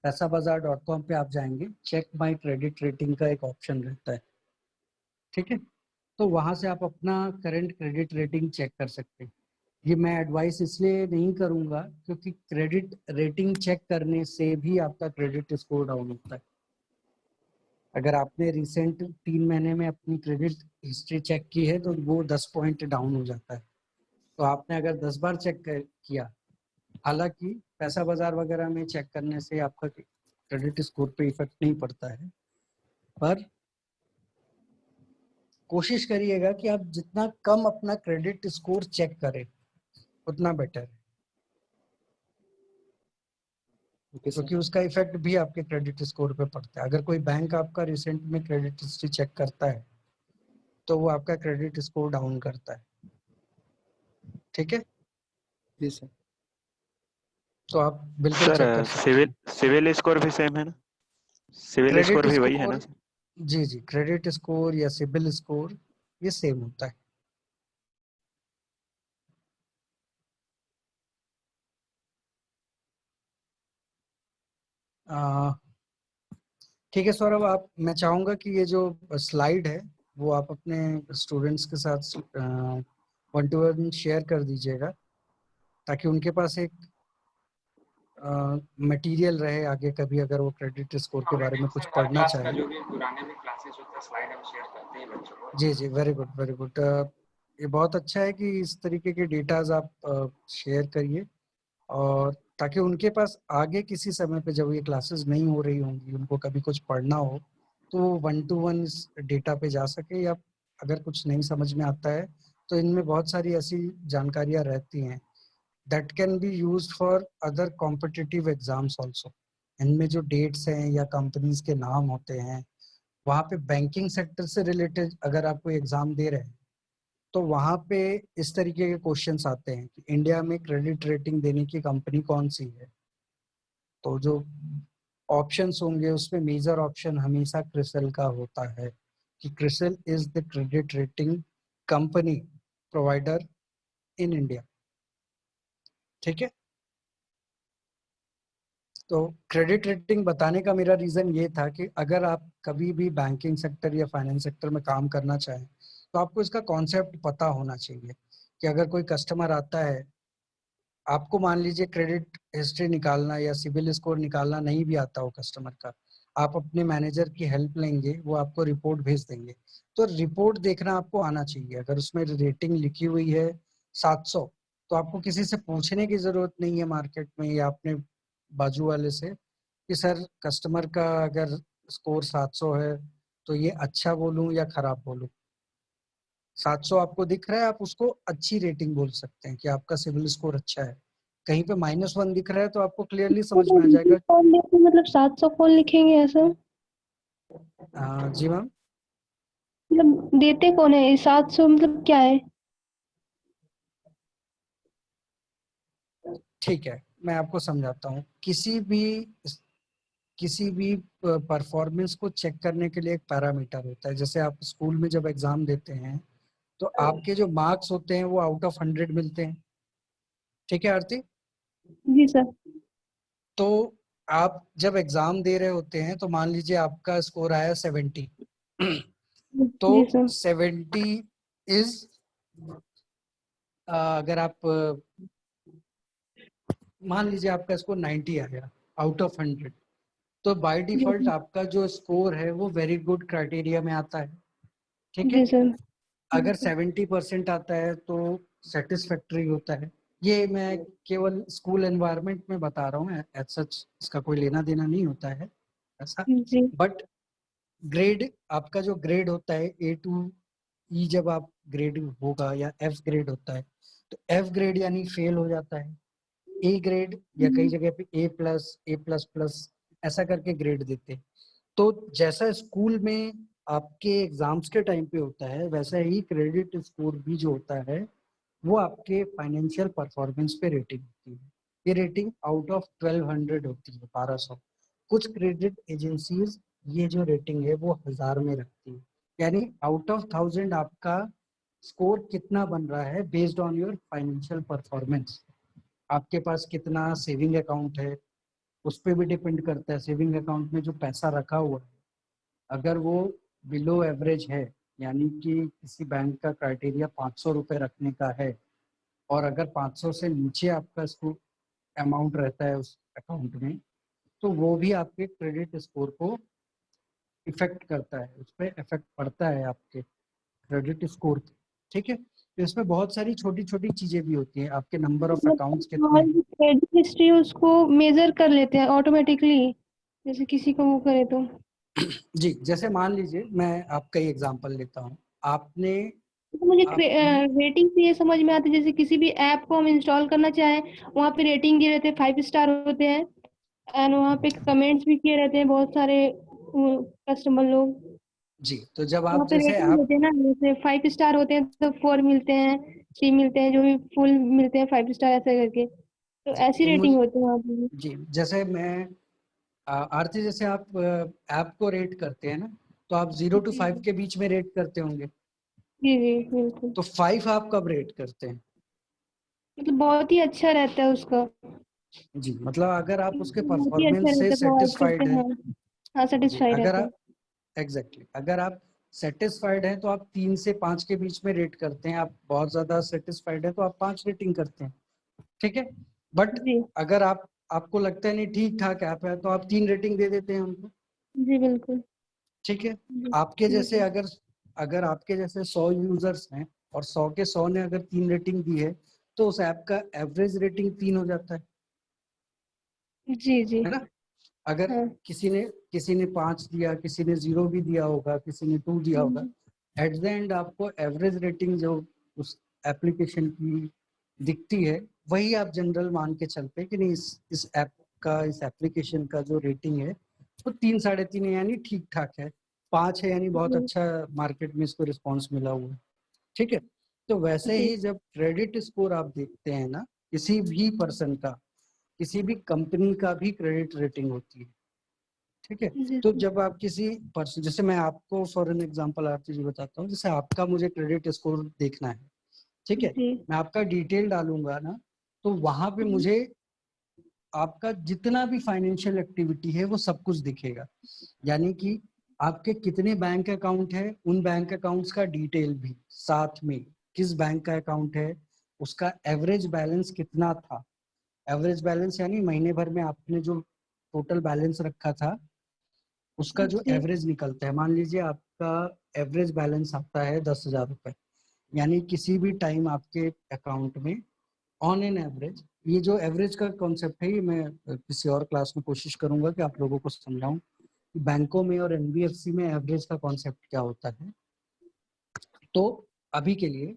पैसाबाजार.com पे आप जाएंगे, चेक माई क्रेडिट रेटिंग का एक ऑप्शन रहता है, ठीक है। तो वहां से आप अपना करंट क्रेडिट रेटिंग चेक कर सकते हैं। ये मैं एडवाइस इसलिए नहीं करूंगा क्योंकि क्रेडिट रेटिंग चेक करने से भी आपका क्रेडिट स्कोर डाउन होता है। अगर आपने रिसेंट 3 महीने में अपनी क्रेडिट हिस्ट्री चेक की है तो वो 10 पॉइंट डाउन हो जाता है। तो आपने अगर 10 बार चेक किया, हालांकि पैसा बाजार वगैरह में चेक करने से आपका क्रेडिट स्कोर पे इफेक्ट नहीं पड़ता है, पर कोशिश करिएगा कि आप जितना कम अपना क्रेडिट स्कोर चेक करें उतना बेटर है, ओके सर। क्योंकि उसका इफेक्ट भी आपके क्रेडिट स्कोर पे पड़ता है। अगर कोई बैंक आपका रिसेंट में क्रेडिट हिस्ट्री चेक करता है तो वो आपका क्रेडिट स्कोर डाउन करता है, ठीक है। जी सर। तो आप बिल्कुल सर चेक कर सकते सिविल हैं। सिविल स्कोर भी सेम है ना? सिविल क्रेडिट स्कोर भी वही है ना स्कोर, सर? जी जी, क्रेडिट स्कोर या सिबिल स्कोर ये सेम होता है। ठीक है सौरभ, मैं चाहूंगा कि ये जो स्लाइड है वो आप अपने स्टूडेंट्स के साथ 1 to 1 शेयर कर दीजिएगा, ताकि उनके पास एक मटेरियल रहे आगे कभी अगर वो क्रेडिट स्कोर के बारे में कुछ हर पढ़ना क्लास का चाहें। जो भी पुराने में क्लासेस होता है स्लाइड हम शेयर करते हैं बच्चों को। जी जी, वेरी गुड वेरी गुड। ये बहुत अच्छा है कि इस तरीके के डेटाज आप शेयर करिए, और ताकि उनके पास आगे किसी समय पे जब ये क्लासेस नहीं हो रही होंगी, उनको कभी कुछ पढ़ना हो तो वो 1 to 1 इस डेटा पे जा सके, या अगर कुछ नहीं समझ में आता है तो इनमें बहुत सारी ऐसी जानकारियां रहती हैं that can be used for other competitive exams also. इनमें जो डेट्स हैं या कंपनीज के नाम होते हैं, वहाँ पे बैंकिंग सेक्टर से रिलेटेड अगर आप कोई एग्जाम दे रहे हैं तो वहाँ पे इस तरीके के क्वेश्चंस आते हैं कि इंडिया में क्रेडिट रेटिंग देने की कंपनी कौन सी है। तो जो ऑप्शंस होंगे उसमें मेजर ऑप्शन हमेशा क्रिसिल का होता है कि CRISIL is the credit rating company provider in India, ठीक है। तो क्रेडिट रेटिंग बताने का मेरा रीजन ये था कि अगर आप कभी भी बैंकिंग सेक्टर या फाइनेंस सेक्टर में काम करना चाहें तो आपको इसका कॉन्सेप्ट पता होना चाहिए कि अगर कोई कस्टमर आता है, आपको मान लीजिए क्रेडिट हिस्ट्री निकालना या सिबिल स्कोर निकालना नहीं भी आता हो कस्टमर का, आप अपने मैनेजर की हेल्प लेंगे, वो आपको रिपोर्ट भेज देंगे। तो रिपोर्ट देखना आपको आना चाहिए। अगर उसमें रेटिंग लिखी हुई है 700, तो आपको किसी से पूछने की जरूरत नहीं है मार्केट में या अपने बाजू वाले से कि सर कस्टमर का अगर स्कोर 700 है तो ये अच्छा बोलूं या खराब बोलूं। 700 आपको दिख रहा है, आप उसको अच्छी रेटिंग बोल सकते हैं कि आपका सिविल स्कोर अच्छा है। कहीं पे -1 दिख रहा है तो आपको क्लियरली समझ में आ जाएगा। कौन देते मतलब 700 कौन लिखेंगे ऐसा? जी मैम। मतलब देते कौन है 700 मतलब क्या है? ठीक है, मैं आपको समझाता हूँ। किसी भी परफॉर्मेंस को चेक करने के लिए एक पैरामीटर होता है। जैसे आप स्कूल में जब एग्जाम देते हैं तो आपके जो मार्क्स होते हैं वो आउट ऑफ 100 मिलते हैं। ठीक है आरती? जी सर। तो आप जब एग्जाम दे रहे होते हैं तो मान लीजिए आपका स्कोर आया 70। तो जी सर। 70 इज, अगर आप मान लीजिए आपका स्कोर 90 आ गया आउट ऑफ 100, तो बाय डिफॉल्ट आपका जो स्कोर है वो वेरी गुड क्राइटेरिया में आता है। ठीक है? जी सर। अगर 70% आता है तो सेटिस्फैक्ट्री होता है। ये मैं केवल स्कूल एनवायरनमेंट में बता रहा हूँ, एज सच इसका कोई लेना देना नहीं होता है ऐसा। जी बट ग्रेड, आपका जो ग्रेड होता है A to E, जब आप ग्रेड होगा या F ग्रेड होता है, तो F ग्रेड यानी फेल हो जाता है। A ग्रेड या कई जगह पे A+, A++ ऐसा करके ग्रेड देते हैं। तो जैसा स्कूल में आपके एग्जाम्स के टाइम पे होता है, वैसा ही क्रेडिट स्कोर भी जो होता है वो आपके फाइनेंशियल परफॉर्मेंस पे रेटिंग होती है। ये रेटिंग आउट ऑफ 1200 होती है, 1200। कुछ क्रेडिट एजेंसीज ये जो रेटिंग है वो 1000 में रखती है। यानी आउट ऑफ 1000 आपका स्कोर कितना बन रहा है based on your financial performance. आपके पास कितना सेविंग अकाउंट है उस पर भी डिपेंड करता है। सेविंग अकाउंट में जो पैसा रखा हुआ है, अगर वो बिलो एवरेज है, यानी कि किसी बैंक का क्राइटेरिया 500 रुपये रखने का है, और अगर 500 से नीचे आपका स्कोर अमाउंट रहता है उस अकाउंट में, तो वो भी आपके क्रेडिट स्कोर को इफेक्ट करता है, उस पर इफेक्ट पड़ता है आपके क्रेडिट स्कोर पे। ठीक है? तो इसमें बहुत सारी छोटी छोटी चीजें भी होती हैं। आपके नंबर ऑफ अकाउंट्स कितने हैं। क्रेडिट हिस्ट्री उसको मेजर कर लेते हैं ऑटोमेटिकली, जैसे किसी को वो करे तो। जी, जैसे मान लीजिए मैं आपका ही एग्जांपल लेता हूँ। आपने तो मुझे आपकी रेटिंग से ये समझ में आता है, जैसे किसी भी ऐप को हम इंस्टॉल करना चाहें, वहाँ पे रेटिंग दिए रहते हैं, 5 स्टार होते हैं। एंड वहाँ पे कमेंट्स भी किए रहते हैं बहुत सारे कस्टमर लोग। जी, तो जब वहाँ आप पे जैसे रेटिंग आप देते हैं ना, जैसे 5 स्टार होते हैं तो 4 मिलते हैं, 3 मिलते हैं, जो भी फुल मिलते हैं 5 स्टार ऐसे करके। तो जी, ऐसी तो रेटिंग मुझे होती है वहाँ पे भी। जी, जैसे मैं आरती, जैसे आप ऐप को रेट करते हैं ना, तो आप 0 to जी 5 के बीच में रेट करते होंगे। जी जी बिल्कुल। तो 5 आप कब रेट करते हैं? मतलब बहुत ही अच्छा रहता है उसका, जी, मतलब अगर आप उसके बहुत ही अच्छा परफॉर्मेंस से रहता है, प्रोवाइड करते सेटिस्फाइड हैं। हैं। हाँ जी, सेटिस्फाई अगर रहते हैं। आप अगर आप सेटिस्फाइड हैं तो आप 3 से 5 के बीच में रेट करते हैं। आप बहुत ज्यादा सेटिस्फाइड है तो आप 5 रेटिंग करते हैं। ठीक है? बट जी अगर आपको लगता है नहीं ठीक ठाक ऐप है तो आप 3 रेटिंग दे देते हैं उनको। जी बिल्कुल। ठीक है? जी आपके जैसे बिल्कुल। अगर अगर आपके जैसे 100 यूजर्स हैं और 100 के 100 ने अगर 3 रेटिंग दी है, तो उस ऐप का एवरेज रेटिंग 3 हो जाता जी जी। है ना? अगर हाँ। किसी ने 5 दिया, किसी ने 0 भी दिया होगा, किसी ने 2 दिया होगा, हम्म, एट द एंड आपको एवरेज रेटिंग जो उस एप्लीकेशन की दिखती है, वही आप जनरल मान के चलते हैं कि नहीं, इस ऐप का, इस एप्लीकेशन का जो रेटिंग है वो 3 3.5 है, यानी ठीक ठाक है। 5 है यानी बहुत जी अच्छा मार्केट में इसको रिस्पॉन्स मिला हुआ है। ठीक है? तो वैसे जी ही जब क्रेडिट स्कोर आप देखते हैं ना, किसी भी पर्सन का, किसी भी कंपनी का भी क्रेडिट रेटिंग होती है। ठीक है? जी तो जब आप किसी पर्सन, जैसे मैं आपको फॉर एन एग्जांपल आरती जी बताता हूँ, जैसे आपका मुझे क्रेडिट स्कोर देखना है। ठीक है? जी। मैं आपका डिटेल डालूंगा ना, तो वहां पे मुझे आपका जितना भी फाइनेंशियल एक्टिविटी है वो सब कुछ दिखेगा। यानी कि आपके कितने बैंक अकाउंट है, उन बैंक अकाउंट्स का डिटेल भी साथ में, किस बैंक का अकाउंट है, उसका एवरेज बैलेंस कितना था। एवरेज बैलेंस यानी महीने भर में आपने जो टोटल बैलेंस रखा था उसका जो जी। एवरेज निकलता है, मान लीजिए आपका एवरेज बैलेंस आता है 10,000 रुपए, यानी किसी भी टाइम आपके अकाउंट में ऑन एन एवरेज, ये जो एवरेज का कॉन्सेप्ट है ये मैं किसी और क्लास में कोशिश करूंगा कि आप लोगों को समझाऊं कि बैंकों में और एनबीएफसी में एवरेज का कॉन्सेप्ट क्या होता है। तो अभी के लिए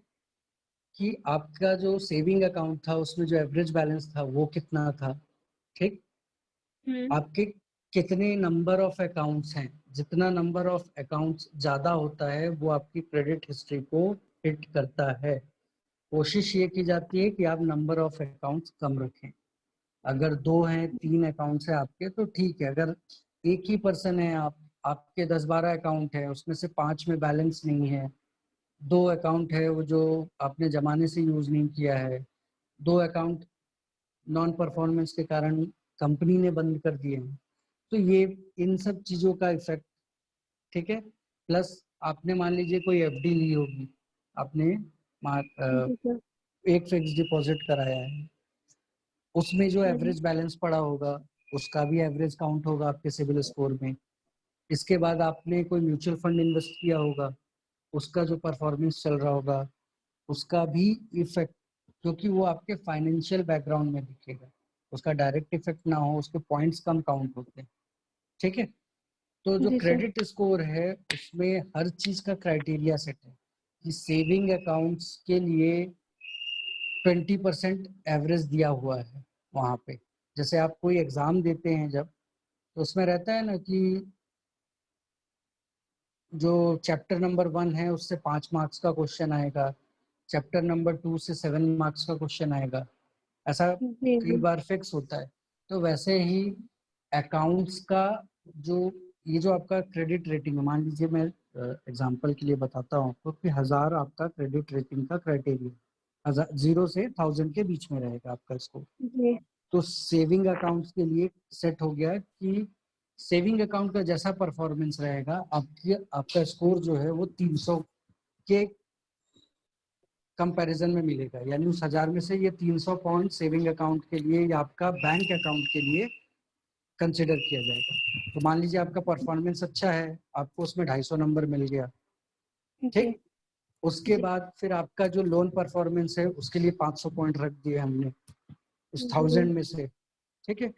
कि आपका जो सेविंग अकाउंट था उसमें जो एवरेज बैलेंस था वो कितना था, ठीक, आपके कितने नंबर ऑफ अकाउंट्स हैं, जितना नंबर ऑफ अकाउंट्स ज्यादा होता है वो आपकी क्रेडिट हिस्ट्री को हिट करता है। कोशिश ये की जाती है कि आप नंबर ऑफ अकाउंट्स कम रखें। अगर 2 हैं 3 अकाउंट्स है आपके तो ठीक है, अगर एक ही पर्सन है, आपके 10-12 अकाउंट है उसमें से 5 में बैलेंस नहीं है, 2 अकाउंट है वो जो आपने जमाने से यूज नहीं किया है, 2 अकाउंट नॉन परफॉर्मेंस के कारण कंपनी ने बंद कर दिए हैं, तो ये इन सब चीजों का इफेक्ट, ठीक है। प्लस आपने मान लीजिए कोई एफडी ली होगी, आपने जी सर। एक फिक्स डिपॉजिट कराया है, उसमें जो हाँ जी। एवरेज बैलेंस पड़ा होगा उसका भी एवरेज काउंट होगा आपके सिविल स्कोर में। इसके बाद आपने कोई म्यूचुअल फंड इन्वेस्ट किया होगा, उसका जो परफॉर्मेंस चल रहा होगा उसका भी इफेक्ट, क्योंकि वो आपके फाइनेंशियल बैकग्राउंड में दिखेगा, उसका डायरेक्ट इफेक्ट ना हो, उसके पॉइंट्स कम काउंट होते हैं, ठीक है। तो जो जी सर। क्रेडिट स्कोर है उसमें हर चीज का क्राइटेरिया सेट है कि सेविंग अकाउंट्स के लिए 20% एवरेज दिया हुआ है वहाँ पे। जैसे आप कोई एग्जाम देते हैं जब, तो उसमें रहता है ना कि जो चैप्टर नंबर 1 है उससे 5 मार्क्स का क्वेश्चन आएगा, चैप्टर नंबर 2 से 7 मार्क्स का क्वेश्चन आएगा, ऐसा जी कई जी। बार फिक्स होता है। तो वैसे ही अकाउंट्स का जो ये जो आपका क्रेडिट रेटिंग है, मान लीजिए मैं एग्जांपल के लिए बताता हूँ आपको कि 1000 आपका क्रेडिट रेटिंग का क्राइटेरिया, 0 से 1000 के बीच में रहेगा आपका स्कोर। जी। तो सेविंग अकाउंट्स के लिए सेट हो गया कि सेविंग अकाउंट का जैसा परफॉर्मेंस रहेगा आपका स्कोर जो है वो 300 के कंपैरिजन में मिलेगा, यानी उस 1000 में से ये 300 पॉइंट सेविंग अकाउंट के लिए या आपका बैंक अकाउंट के लिए कंसिडर किया जाएगा। तो मान लीजिए आपका परफॉर्मेंस अच्छा है, आपको उसमें 250 नंबर मिल गया, जी। ठीक। उसके जी। बाद फिर आपका जो लोन परफॉर्मेंस है उसके लिए 500 पॉइंट रख दिए हमने उस जी। 1000 में से, ठीक है।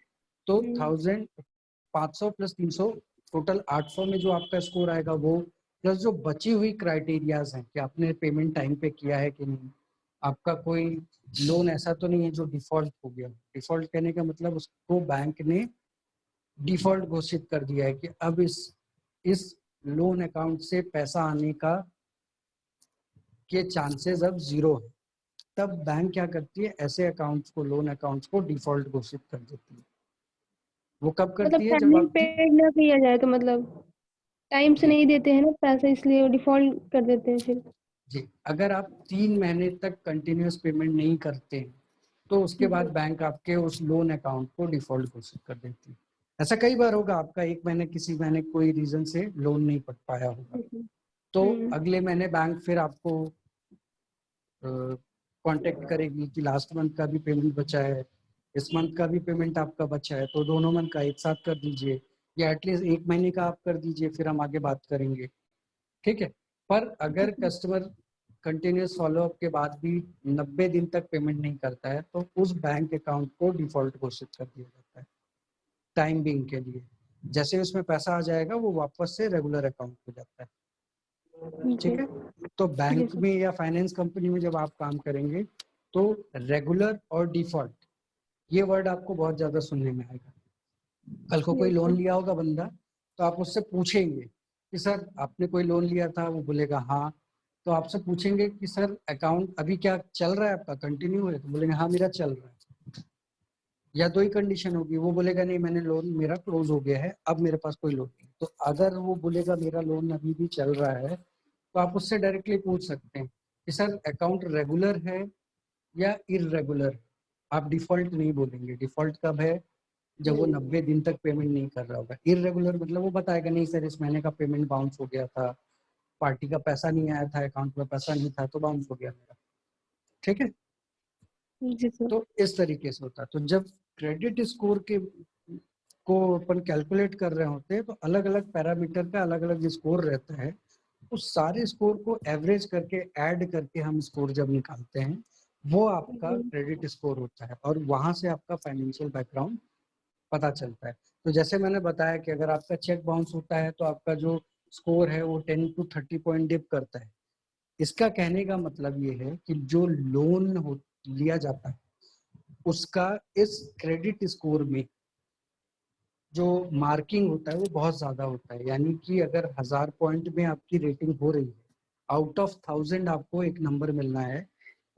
तो हम्म। 1000 500 प्लस 300 टोटल 800 में जो आपका स्कोर आएगा वो, प्लस जो बची हुई क्राइटेरियाज हैं कि आपने पेमेंट टाइम पे किया है कि नहीं, आपका कोई लोन ऐसा तो नहीं है जो डिफॉल्ट हो गया। डिफॉल्ट कहने का मतलब उसको बैंक ने डिफॉल्ट घोषित कर दिया है कि अब इस लोन अकाउंट से पैसा आने का के चांसेस अब 0 है। तब बैंक क्या करती है, ऐसे अकाउंट्स को, लोन अकाउंट्स को डिफॉल्ट घोषित कर देती है। वो कब मतलब करती है, जब टाइम आपकी, पे ना किया जाए तो मतलब टाइम से जी नहीं देते हैं ना पैसे, इसलिए डिफॉल्ट कर देते हैं फिर। जी, अगर आप 3 महीने तक कंटिन्यूअस पेमेंट नहीं करते तो उसके बाद जी। बैंक आपके उस लोन अकाउंट को डिफॉल्ट घोषित कर देती है। ऐसा कई बार होगा, आपका एक महीने किसी महीने कोई रीजन से लोन नहीं पट पाया होगा, जी। तो हम्म। अगले महीने बैंक फिर आपको कांटेक्ट करेगी कि लास्ट मंथ का भी पेमेंट बचा है, इस मंथ का भी पेमेंट आपका बचा है, तो दोनों मंथ का एक साथ कर दीजिए, या एटलीस्ट एक महीने का आप कर दीजिए, फिर हम आगे बात करेंगे, ठीक है। पर अगर कस्टमर कंटिन्यूस फॉलोअप के बाद भी 90 दिन तक पेमेंट नहीं करता है तो उस बैंक अकाउंट को डिफॉल्ट घोषित कर दिया जाता है टाइम बिंग के लिए। जैसे उसमें पैसा आ जाएगा वो वापस से रेगुलर अकाउंट हो जाता है, जी। ठीक है। तो जी बैंक सर। में या फाइनेंस कंपनी में जब आप काम करेंगे तो रेगुलर और डिफॉल्ट ये वर्ड आपको बहुत ज्यादा सुनने में आएगा। कल को कोई यस लोन सर। लिया होगा बंदा, तो आप उससे पूछेंगे कि सर आपने कोई लोन लिया था, वो बोलेगा हाँ, तो आपसे पूछेंगे कि सर अकाउंट अभी क्या चल रहा है आपका, कंटिन्यू है, तो बोलेंगे हाँ मेरा चल रहा है। या दो ही कंडीशन होगी, वो बोलेगा नहीं मैंने लोन मेरा क्लोज हो गया है, अब मेरे पास कोई लोन नहीं। तो अगर वो बोलेगा मेरा लोन अभी भी चल रहा है तो आप उससे डायरेक्टली पूछ सकते हैं कि सर अकाउंट रेगुलर है या इरेगुलर। आप डिफॉल्ट नहीं बोलेंगे। डिफॉल्ट कब है, जब वो 90 दिन तक पेमेंट नहीं कर रहा होगा। इरेगुलर मतलब वो बताएगा नहीं सर इस महीने का पेमेंट बाउंस हो गया था, पार्टी का पैसा नहीं आया था, अकाउंट में पैसा नहीं था तो बाउंस हो गया मेरा, ठीक है। जी सर। तो इस तरीके से होता है। तो जब क्रेडिट स्कोर के को अपन कैलकुलेट कर रहे होते हैं तो अलग अलग पैरामीटर का अलग अलग स्कोर रहता है। उस सारे स्कोर को एवरेज करके ऐड करके हम स्कोर जब निकालते हैं वो आपका क्रेडिट स्कोर होता है और वहां से आपका फाइनेंशियल बैकग्राउंड पता चलता है। तो जैसे मैंने बताया कि अगर आपका चेक बाउंस होता है तो आपका जो स्कोर है वो 10 to 30 पॉइंट डिप करता है। इसका कहने का मतलब ये है कि जो लोन लिया जाता है उसका इस क्रेडिट स्कोर में जो मार्किंग होता है वो बहुत ज्यादा होता है। यानी कि अगर 1000 पॉइंट में आपकी रेटिंग हो रही है, आउट ऑफ 1000 आपको एक नंबर मिलना है,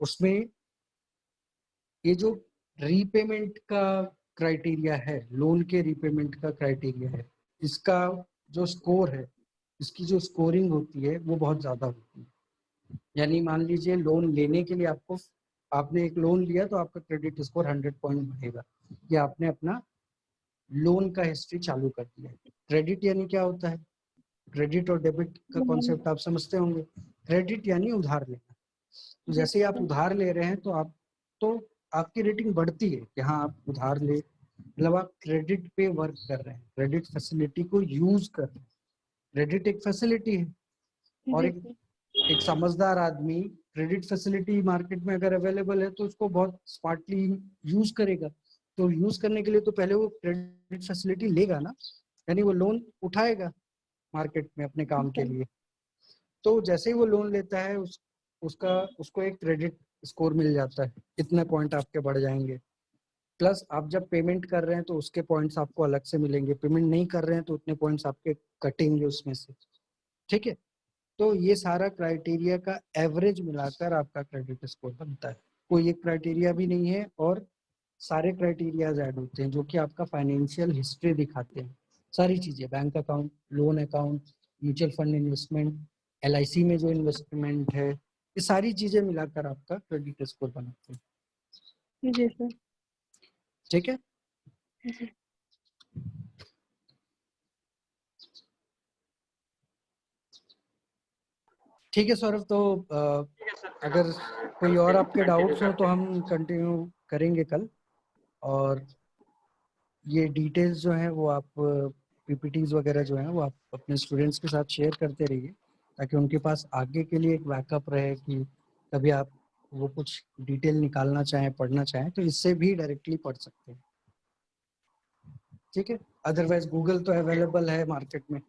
उसमें ये जो रीपेमेंट का क्राइटेरिया है, लोन के रीपेमेंट का क्राइटेरिया है, इसका जो स्कोर है, इसकी जो स्कोरिंग होती है वो बहुत ज्यादा होती है। यानी मान लीजिए लोन लेने के लिए आपने एक लोन लिया तो आपका क्रेडिट स्कोर 100 पॉइंट बढ़ेगा या आपने अपना लोन का हिस्ट्री चालू कर दिया। क्रेडिट यानी क्या होता है? क्रेडिट और डेबिट का कॉन्सेप्ट आप समझते होंगे। क्रेडिट यानी उधार लेना। तो जैसे ही आप उधार ले रहे हैं तो आपकी रेटिंग बढ़ती है कि हाँ आप उधार ले, मतलब आप क्रेडिट पे वर्क कर रहे हैं, क्रेडिट फैसिलिटी को यूज कर रहे हैं। क्रेडिट एक फैसिलिटी है और एक समझदार आदमी क्रेडिट फैसिलिटी मार्केट में अगर अवेलेबल है तो उसको बहुत स्मार्टली यूज करेगा। तो यूज करने के लिए तो पहले वो क्रेडिट फैसिलिटी लेगा ना, यानी वो लोन उठाएगा मार्केट में अपने काम के लिए। तो जैसे ही वो लोन लेता है उसको एक क्रेडिट स्कोर मिल जाता है, इतने पॉइंट आपके बढ़ जाएंगे। प्लस आप जब पेमेंट कर रहे हैं तो उसके पॉइंट्स आपको अलग से मिलेंगे, पेमेंट नहीं कर रहे हैं तो उतने पॉइंट्स आपके कटेंगे उसमें से। ठीक है, तो ये सारा क्राइटेरिया का एवरेज मिलाकर आपका क्रेडिट स्कोर बनता है। कोई एक क्राइटेरिया भी नहीं है और सारे क्राइटेरियाज ऐड होते हैं जो कि आपका फाइनेंशियल हिस्ट्री दिखाते हैं। सारी चीजें, bank account, loan account, mutual fund investment, LIC में जो इन्वेस्टमेंट है, ये सारी चीजें मिलाकर आपका क्रेडिट स्कोर बनाते हैं। जी सर। ठीक है, ठीक है सौरभ। तो अगर कोई और आपके डाउट्स हो तो हम कंटिन्यू करेंगे कल। और ये डिटेल्स जो हैं वो आप PPTs वगैरह जो हैं वो आप अपने स्टूडेंट्स के साथ शेयर करते रहिए ताकि उनके पास आगे के लिए एक बैकअप रहे कि कभी आप वो कुछ डिटेल निकालना चाहें, पढ़ना चाहें तो इससे भी डायरेक्टली पढ़ सकते हैं। ठीक है, अदरवाइज गूगल तो अवेलेबल है मार्केट में।